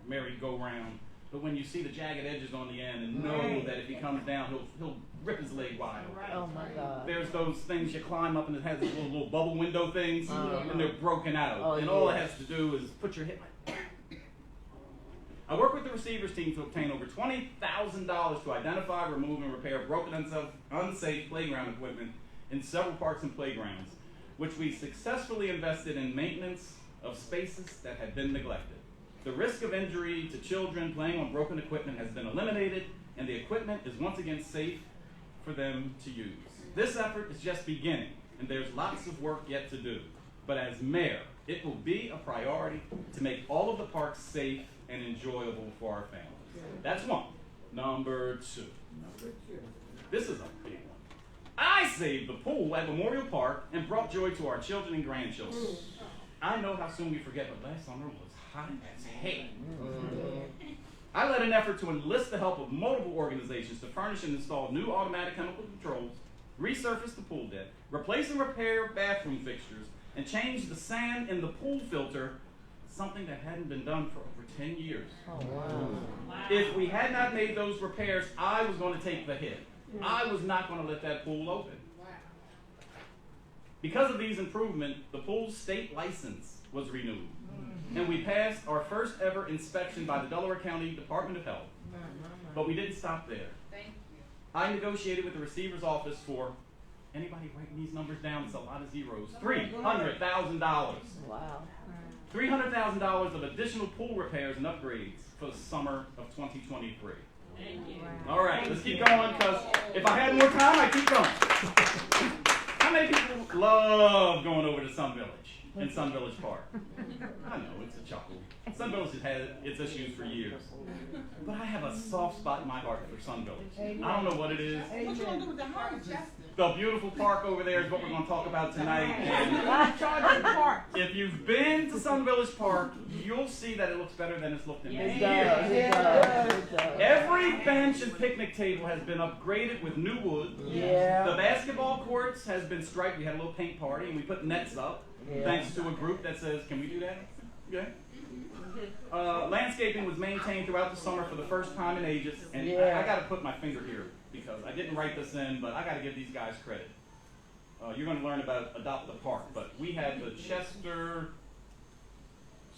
S1: merry-go-round. But when you see the jagged edges on the end and know that if he comes down, he'll rip his leg wide.
S5: Oh my God.
S1: There's those things you climb up and it has these little bubble window things, and they're broken out.
S5: Oh,
S1: and all it has to do is put your hip like I work with the receivers team to obtain over $20,000 to identify, remove, and repair broken, unsafe playground equipment in several parks and playgrounds, which we successfully invested in maintenance of spaces that had been neglected. The risk of injury to children playing on broken equipment has been eliminated, and the equipment is once again safe for them to use. This effort is just beginning, and there's lots of work yet to do. But as mayor, it will be a priority to make all of the parks safe and enjoyable for our families. That's 1. Number 2. This is a big one. I saved the pool at Memorial Park and brought joy to our children and grandchildren. I know how soon we forget, but last summer was hot as hell. I led an effort to enlist the help of multiple organizations to furnish and install new automatic chemical controls, resurface the pool deck, replace and repair bathroom fixtures, and change the sand in the pool filter, something that hadn't been done for over 10 years.
S5: Oh, wow.
S1: If we had not made those repairs, I was going to take the hit. I was not going to let that pool open. Because of these improvements, the pool's state license was renewed, and we passed our first ever inspection by the Delaware County Department of Health. But we didn't stop there.
S6: Thank you.
S1: I negotiated with the receiver's office for, anybody writing these numbers down? It's a lot of zeros. $300,000.
S5: Wow.
S1: $300,000 of additional pool repairs and upgrades for the summer of 2023.
S3: Thank you.
S1: All right, let's keep going, because if I had more time, I'd keep going. How How many people love going over to Sun Village and Sun Village Park? I know, it's a chuckle. Sun Village has had its issues for years. But I have a soft spot in my heart for Sun Village. I don't know what it is.
S6: What you gonna do with the houses?
S1: The beautiful park over there is what we're going to talk about tonight. And if you've been to Sun Village Park, you'll see that it looks better than it's looked in many years.
S5: It does.
S1: Every bench and picnic table has been upgraded with new wood.
S5: Yeah.
S1: The basketball courts has been striped. We had a little paint party and we put nets up, thanks to a group that says, can we do that? Yeah. Landscaping was maintained throughout the summer for the first time in ages. And I got to put my finger here because I didn't write this in, but I got to give these guys credit. You're going to learn about Adopt the Park, but we had the Chester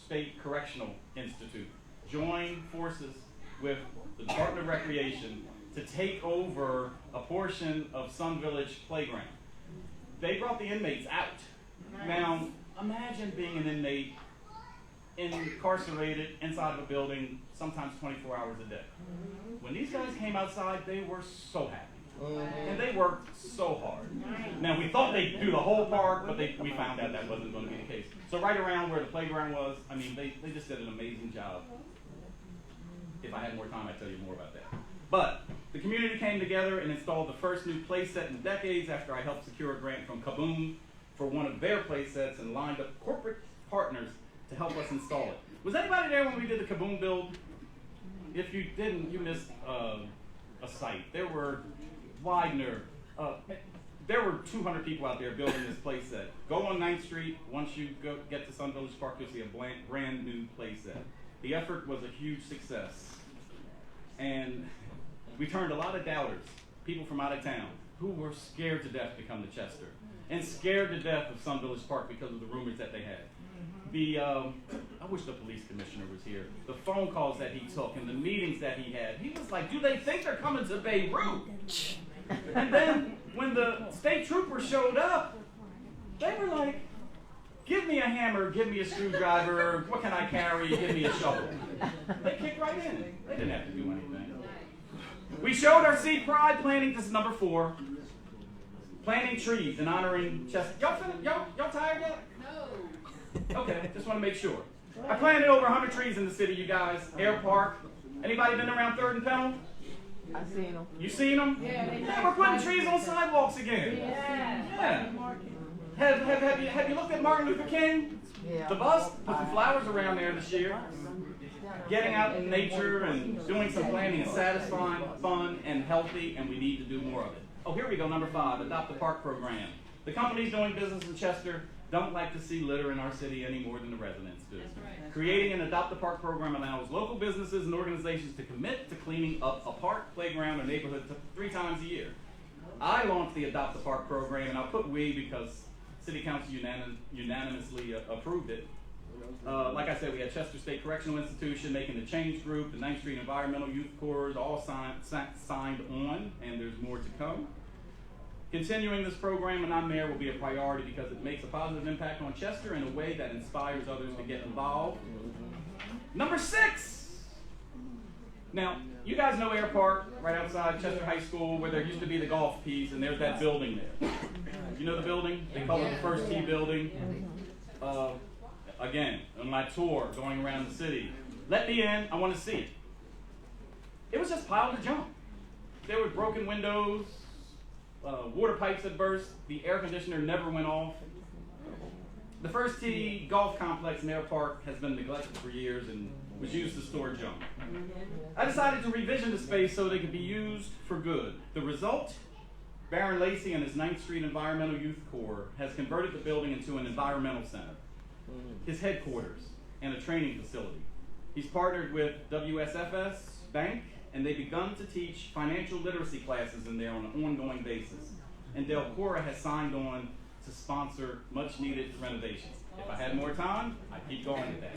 S1: State Correctional Institute join forces with the Department of Recreation to take over a portion of Sun Village Playground. They brought the inmates out. Now, imagine being an inmate incarcerated inside of a building, sometimes 24 hours a day. When these guys came outside, they were so happy. And they worked so hard. Now, we thought they'd do the whole park, but we found out that wasn't going to be the case. So right around where the playground was, I mean, they just did an amazing job. If I had more time, I'd tell you more about that. But the community came together and installed the first new play set in decades after I helped secure a grant from Kaboom for one of their play sets and lined up corporate partners to help us install it. Was anybody there when we did the Kaboom build? If you didn't, you missed a site. There were Widener. There were 200 people out there building this play set. Go on 9th Street. Once you get to Sun Village Park, you'll see a brand new play set. The effort was a huge success. And we turned a lot of doubters, people from out of town, who were scared to death to come to Chester and scared to death of Sun Village Park because of the rumors that they had. I wish the police commissioner was here. The phone calls that he took and the meetings that he had, he was like, do they think they're coming to Beirut? And then when the state troopers showed up, they were like, give me a hammer, give me a screwdriver, what can I carry, give me a shovel. They kicked right in. They didn't have to do anything. We showed our seed pride planting, this is number 4, planting trees and honoring Chester. Y'all tired yet? No. Okay, just want to make sure. I planted over 100 trees in the city, you guys. Air Park. Anybody been around 3rd and Pennell?
S5: I seen them.
S1: You seen them? Yeah, we're putting trees on sidewalks again. Yeah. Have you looked at Martin Luther King?
S5: Yeah.
S1: The bust? Put some flowers around there this year. Getting out in nature and doing some planting is satisfying, fun, and healthy, and we need to do more of it. Oh, here we go, number 5, Adopt the Park program. The companies doing business in Chester don't like to see litter in our city any more than the residents do. Creating an Adopt the Park program allows local businesses and organizations to commit to cleaning up a park, playground, or neighborhood 3 times a year. I launched the Adopt the Park program, and I'll put we because City Council unanimously approved it. Like I said, we had Chester State Correctional Institution, Making the Change Group, the 9th Street Environmental Youth Corps, all signed on, and there's more to come. Continuing this program when I'm mayor will be a priority because it makes a positive impact on Chester in a way that inspires others to get involved. Number 6. Now, you guys know Air Park, right outside Chester High School, where there used to be the golf piece, and there's that building there. You know the building? They call it the First Tee building. Again, on my tour, going around the city. Let me in, I want to see it. It was just piled to junk. There were broken windows, water pipes had burst, the air conditioner never went off. The First Tee golf complex in Air Park has been neglected for years and was used to store junk. I decided to revision the space so they could be used for good. The result? Baron Lacey and his 9th Street Environmental Youth Corps has converted the building into an environmental center, his headquarters, and a training facility. He's partnered with WSFS Bank, and they've begun to teach financial literacy classes in there on an ongoing basis. And Del Cora has signed on to sponsor much needed renovations. If I had more time, I'd keep going with that.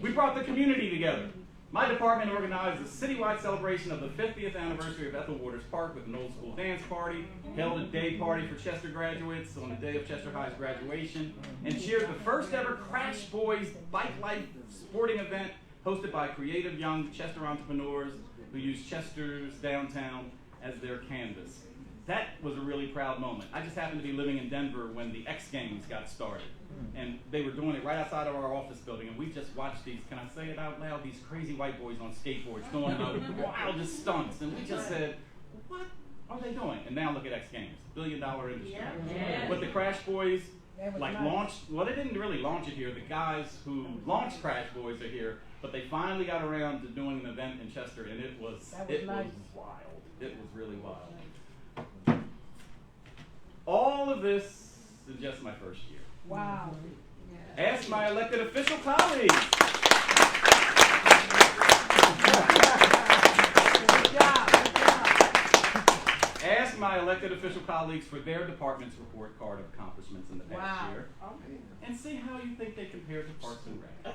S1: We brought the community together. My department organized a citywide celebration of the 50th anniversary of Ethel Waters Park with an old school dance party, held a day party for Chester graduates on the day of Chester High's graduation, and cheered the first ever Crash Boys Bike Life sporting event hosted by creative young Chester entrepreneurs who use Chester's downtown as their canvas. that was a really proud moment. I just happened to be living in Denver when the X Games got started. And they were doing it right outside of our office building, and we just watched these, can I say it out loud, these crazy white boys on skateboards doing the wildest stunts. And we just said, what are they doing? And now look at X Games, billion-dollar industry.
S3: Yeah.
S1: But the Crash Boys, like launched, well, they didn't really launch it here. The guys who launched Crash Boys are here, but they finally got around to doing an event in Chester, and it was wild. It was really wild. All of this is just my first year.
S2: Wow.
S1: Ask my elected official colleagues.
S2: Good job.
S1: Ask my elected official colleagues for their department's report card of accomplishments in the past year, and see how you think they compare to Parks and Rec.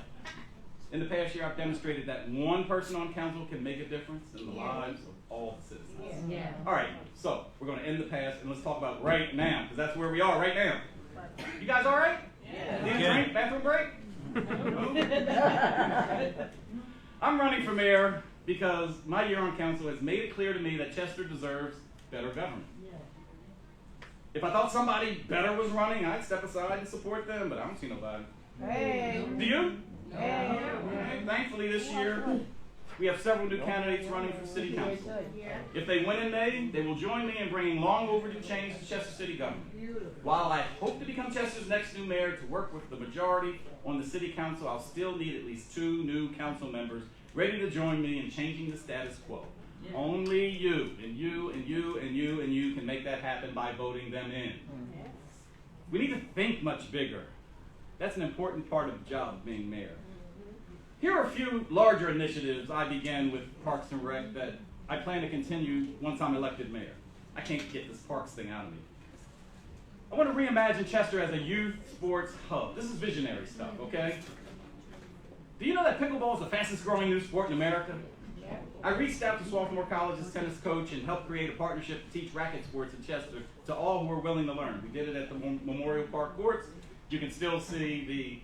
S1: In the past year, I've demonstrated that one person on council can make a difference in the lives of all the citizens.
S3: Yeah.
S1: All right, so we're going to end the past, and let's talk about right now, because that's where we are right now. You guys all right?
S3: Yeah.
S1: Need a drink? Bathroom break? I'm running for mayor because my year on council has made it clear to me that Chester deserves better government. If I thought somebody better was running, I'd step aside and support them, but I don't see nobody.
S2: Hey.
S1: Do you?
S2: Hey.
S1: Okay, thankfully this year, we have several new candidates running for city council. If they win in May, they will join me in bringing long overdue change to Chester city government. While I hope to become Chester's next new mayor to work with the majority on the city council, I'll still need at least 2 new council members ready to join me in changing the status quo. Only you, and you, and you, and you, and you can make that happen by voting them in. We need to think much bigger. That's an important part of the job of being mayor. Here are a few larger initiatives I began with Parks and Rec that I plan to continue once I'm elected mayor. I can't get this parks thing out of me. I want to reimagine Chester as a youth sports hub. This is visionary stuff, okay? Do you know that pickleball is the fastest growing new sport in America? I reached out to Swarthmore College's tennis coach and helped create a partnership to teach racket sports in Chester to all who are willing to learn. We did it at the Memorial Park courts. You can still see the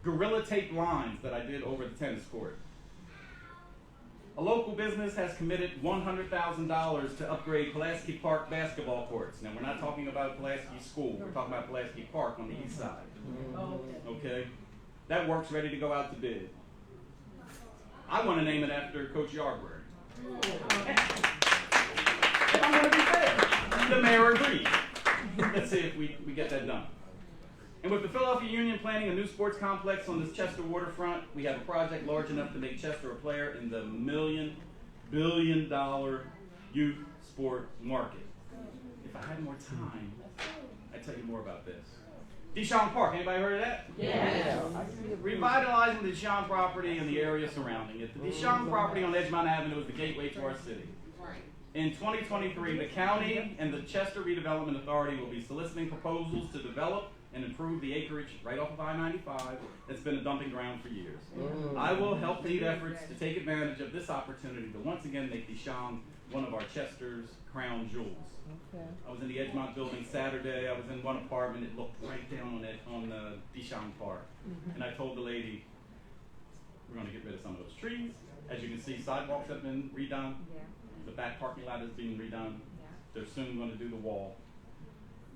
S1: gorilla tape lines that I did over the tennis court. A local business has committed $100,000 to upgrade Pulaski Park basketball courts. Now, we're not talking about Pulaski School. We're talking about Pulaski Park on the east side. Okay? That work's ready to go out to bid. I want to name it after Coach Yarborough. If I'm going to be fair, the mayor agreed. Let's see if we get that done. And with the Philadelphia Union planning a new sports complex on this Chester waterfront, we have a project large enough to make Chester a player in the billion-dollar youth sport market. If I had more time, I'd tell you more about this. Deshawn Park, anybody heard of that?
S3: Yeah.
S1: Revitalizing the Deshawn property and the area surrounding it. The Deshawn property on Edgemont Avenue is the gateway to our city. In 2023, the county and the Chester Redevelopment Authority will be soliciting proposals to develop and improve the acreage right off of I-95 that's been a dumping ground for years. I will help lead efforts to take advantage of this opportunity to once again make Deshawn one of our Chester's crown jewels. I was in the Edgemont building Saturday. I was in one apartment. It looked right down on Deshawn Park. And I told the lady, we're going to get rid of some of those trees. As you can see, sidewalks have been redone. The back parking lot is being redone. They're soon going to do the wall.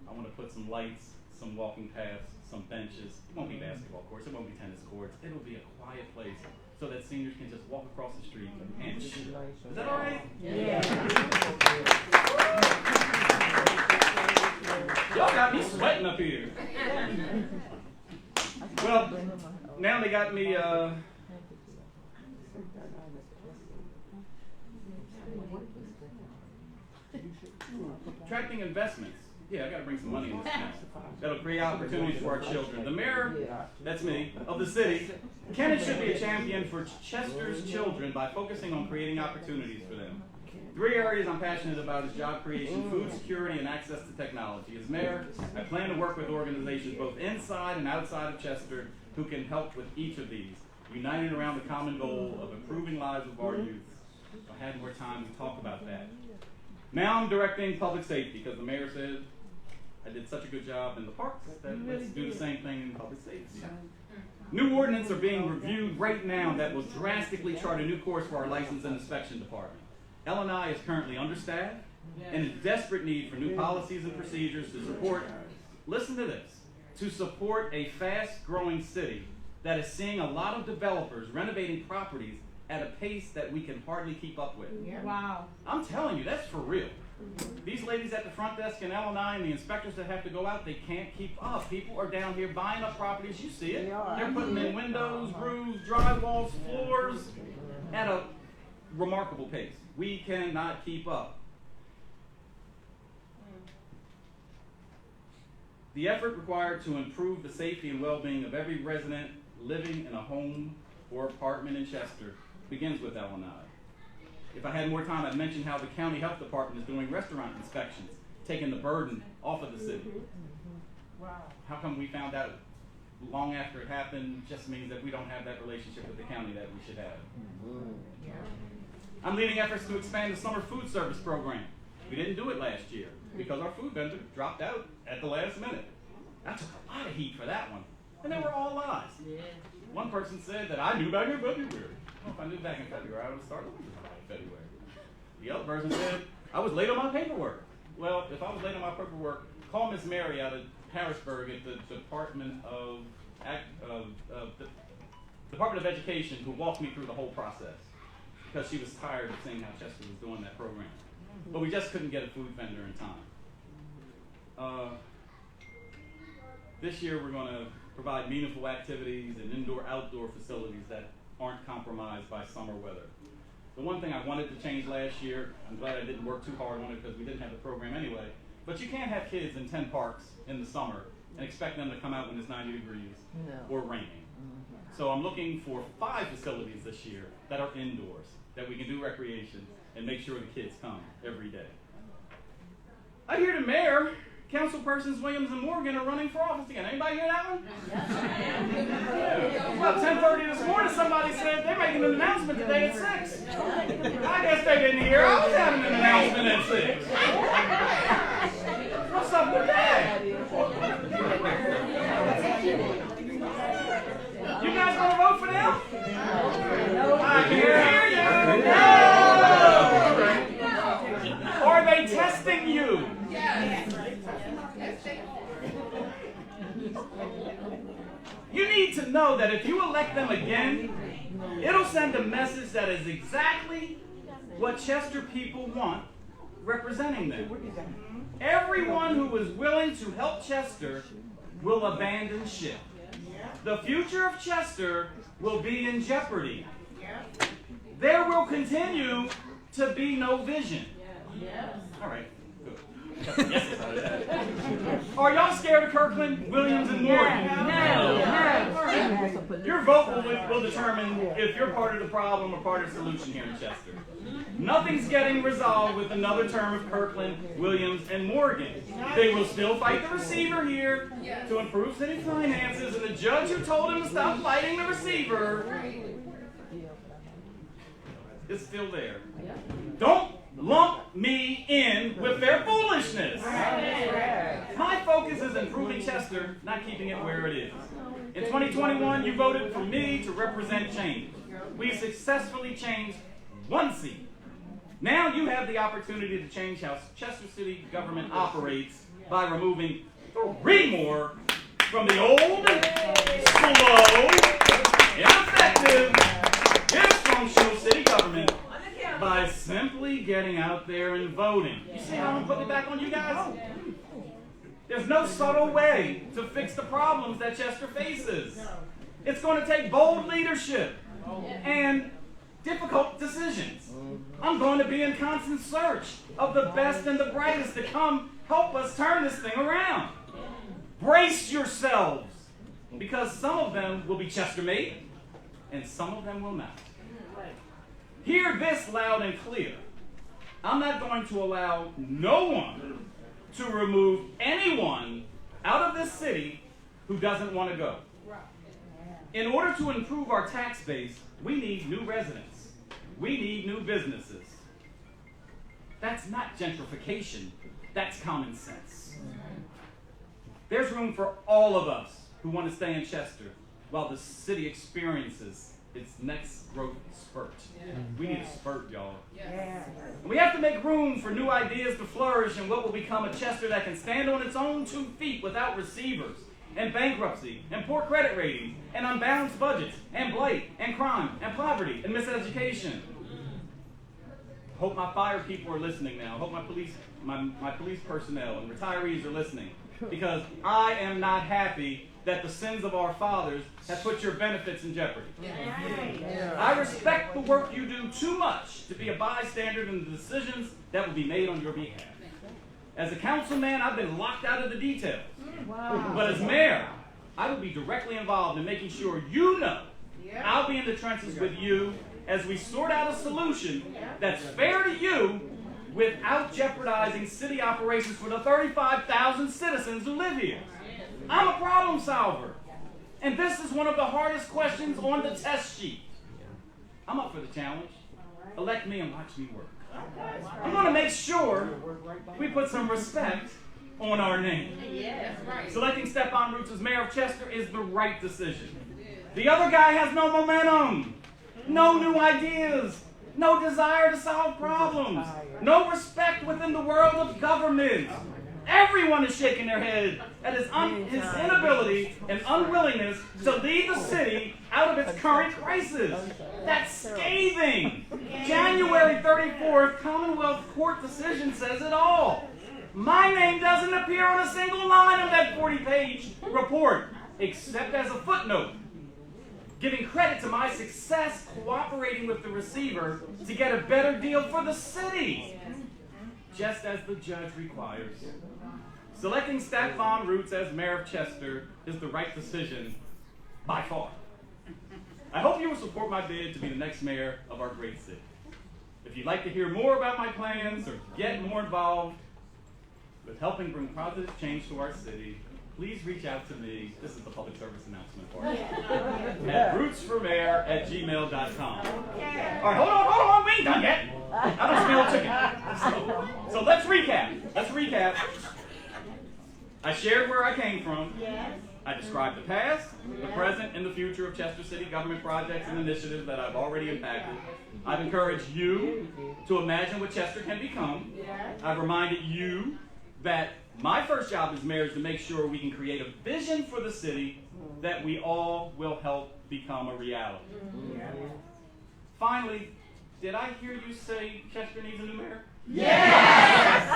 S1: I want to put some lights, some walking paths, some benches. It won't be basketball courts. It won't be tennis courts. It'll be a quiet place so that seniors can just walk across the street and shoot. Is that all right?
S2: Yeah.
S1: Y'all got me sweating up here. Well, now they got me, attracting investments. Yeah, I got to bring some money in this mess. That'll create opportunities for our children. The mayor, that's me, of the city, can and should be a champion for Chester's children by focusing on creating opportunities for them. 3 areas I'm passionate about is job creation, food security, and access to technology. As mayor, I plan to work with organizations both inside and outside of Chester who can help with each of these, united around the common goal of improving lives of our youth. If I had more time to talk about that. Now I'm directing public safety because the mayor said I did such a good job in the parks that let's do the same thing in public safety. New ordinances are being reviewed right now that will drastically chart a new course for our license and inspection department. L&I is currently understaffed and in desperate need for new policies and procedures to support, listen to this, to support a fast-growing city that is seeing a lot of developers renovating properties at a pace that we can hardly keep up with.
S2: Wow.
S1: I'm telling you, that's for real. These ladies at the front desk in L9 and the inspectors that have to go out, they can't keep up. People are down here buying up properties. You see it. They're putting in windows, roofs, drywalls, floors at a remarkable pace. We cannot keep up. The effort required to improve the safety and well-being of every resident living in a home or apartment in Chester begins with L9. If I had more time, I'd mention how the county health department is doing restaurant inspections, taking the burden off of the city.
S2: Wow.
S1: How come we found out long after it happened just means that we don't have that relationship with the county that we should have. I'm leading efforts to expand the summer food service program. We didn't do it last year because our food vendor dropped out at the last minute. I took a lot of heat for that one, and they were all lies. One person said that I knew back in February. Well, if I knew back in February, I would have started looking for in February. The other person said I was late on my paperwork. Well, if I was late on my paperwork, call Miss Mary out of Harrisburg at the Department of Education, who walked me through the whole process because she was tired of seeing how Chester was doing that program. But we just couldn't get a food vendor in time. This year we're going to provide meaningful activities and indoor-outdoor facilities that aren't compromised by summer weather. The one thing I wanted to change last year, I'm glad I didn't work too hard on it because we didn't have the program anyway, but you can't have kids in 10 parks in the summer and expect them to come out when it's 90 degrees or raining. So I'm looking for 5 facilities this year that are indoors, that we can do recreation and make sure the kids come every day. I hear the mayor, councilpersons Williams and Morgan are running for office again. Anybody hear that one? Well, 10:30 this morning, somebody said they're making an announcement today at 6. I guess they didn't hear. I was having an announcement at 6. What's up with that? You guys gonna vote for them? I can hear you. No. Are they testing you? You need to know that if you elect them again, it'll send a message that is exactly what Chester people want representing them. Everyone who is willing to help Chester will abandon ship. The future of Chester will be in jeopardy. There will continue to be no vision. All right. Yes, out of that. Are y'all scared of Kirkland, Williams, and Morgan? No. Your vote will determine if you're part of the problem or part of the solution here in Chester. Nothing's getting resolved with another term of Kirkland, Williams, and Morgan. They will still fight the receiver here to improve city finances, and the judge who told him to stop fighting the receiver is still there. Don't lump me in with their foolishness. My focus is improving Chester, not keeping it where it is. In 2021, you voted for me to represent change. We successfully changed 1 seat. Now you have the opportunity to change how Chester City government operates by removing 3 more from the old, slow, ineffective, dysfunctional city government by simply getting out there and voting. You see how I'm putting it back on you guys? There's no subtle way to fix the problems that Chester faces. It's going to take bold leadership and difficult decisions. I'm going to be in constant search of the best and the brightest to come help us turn this thing around. Brace yourselves, because some of them will be Chester-made and some of them will not. Hear this loud and clear. I'm not going to allow no one to remove anyone out of this city who doesn't want to go. In order to improve our tax base, we need new residents. We need new businesses. That's not gentrification. That's common sense. There's room for all of us who want to stay in Chester while the city experiences its its next growth spurt. We need a spurt, y'all.
S2: Yeah.
S1: We have to make room for new ideas to flourish in what will become a Chester that can stand on its own 2 feet without receivers, and bankruptcy, and poor credit ratings, and unbalanced budgets, and blight, and crime, and poverty, and miseducation. I hope my fire people are listening now. I hope my police personnel and retirees are listening, because I am not happy that the sins of our fathers have put your benefits in jeopardy. I respect the work you do too much to be a bystander in the decisions that will be made on your behalf. As a councilman, I've been locked out of the details.
S2: Wow.
S1: But as mayor, I will be directly involved in making sure you know I'll be in the trenches with you as we sort out a solution that's fair to you without jeopardizing city operations for the 35,000 citizens who live here. I'm a problem solver, and this is one of the hardest questions on the test sheet. I'm up for the challenge. Elect me and watch me work. I'm going to make sure we put some respect on our name. Selecting Stefan Roots as mayor of Chester is the right decision. The other guy has no momentum, no new ideas, no desire to solve problems, no respect within the world of government. Everyone is shaking their head at his inability and unwillingness to lead the city out of its current crisis. That's scathing. January 34th Commonwealth Court decision says it all. My name doesn't appear on a single line of that 40-page report, except as a footnote, giving credit to my success cooperating with the receiver to get a better deal for the city, just as the judge requires. Selecting Stefan Roots as mayor of Chester is the right decision by far. I hope you will support my bid to be the next mayor of our great city. If you'd like to hear more about my plans or get more involved with helping bring positive change to our city, please reach out to me. This is the public service announcement part. At rootsformayor@gmail.com. All right, hold on. We ain't done yet. I don't smell chicken. So let's recap. I shared where I came from. I described the past, the present, and the future of Chester City government projects and initiatives that I've already impacted. I've encouraged you to imagine what Chester can become. I've reminded you that my first job as mayor is to make sure we can create a vision for the city that we all will help become a reality. Finally, did I hear you say Chester needs a new mayor? Yes!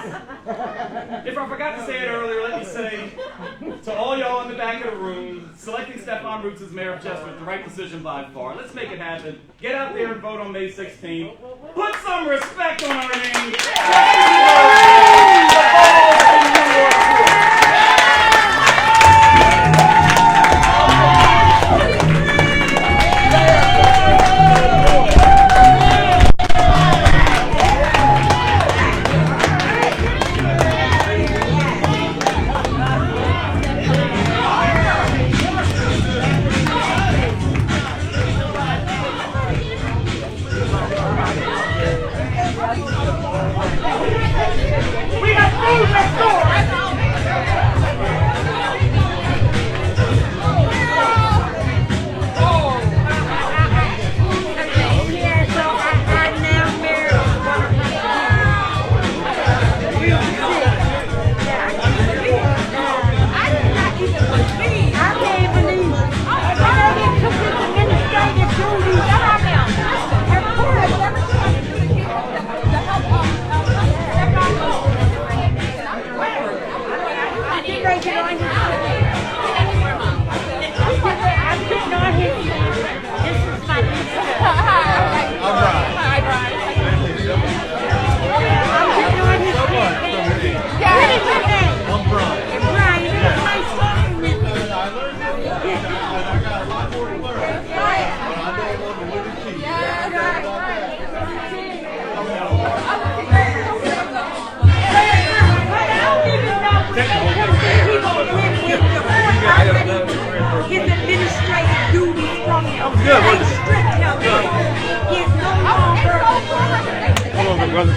S1: If I forgot to say it earlier, let me say to all y'all in the back of the room, selecting Stefan Roots as mayor of Chester is the right decision by far. Let's make it happen. Get out there and vote on May 16th. Put some respect on our name.
S7: Brother.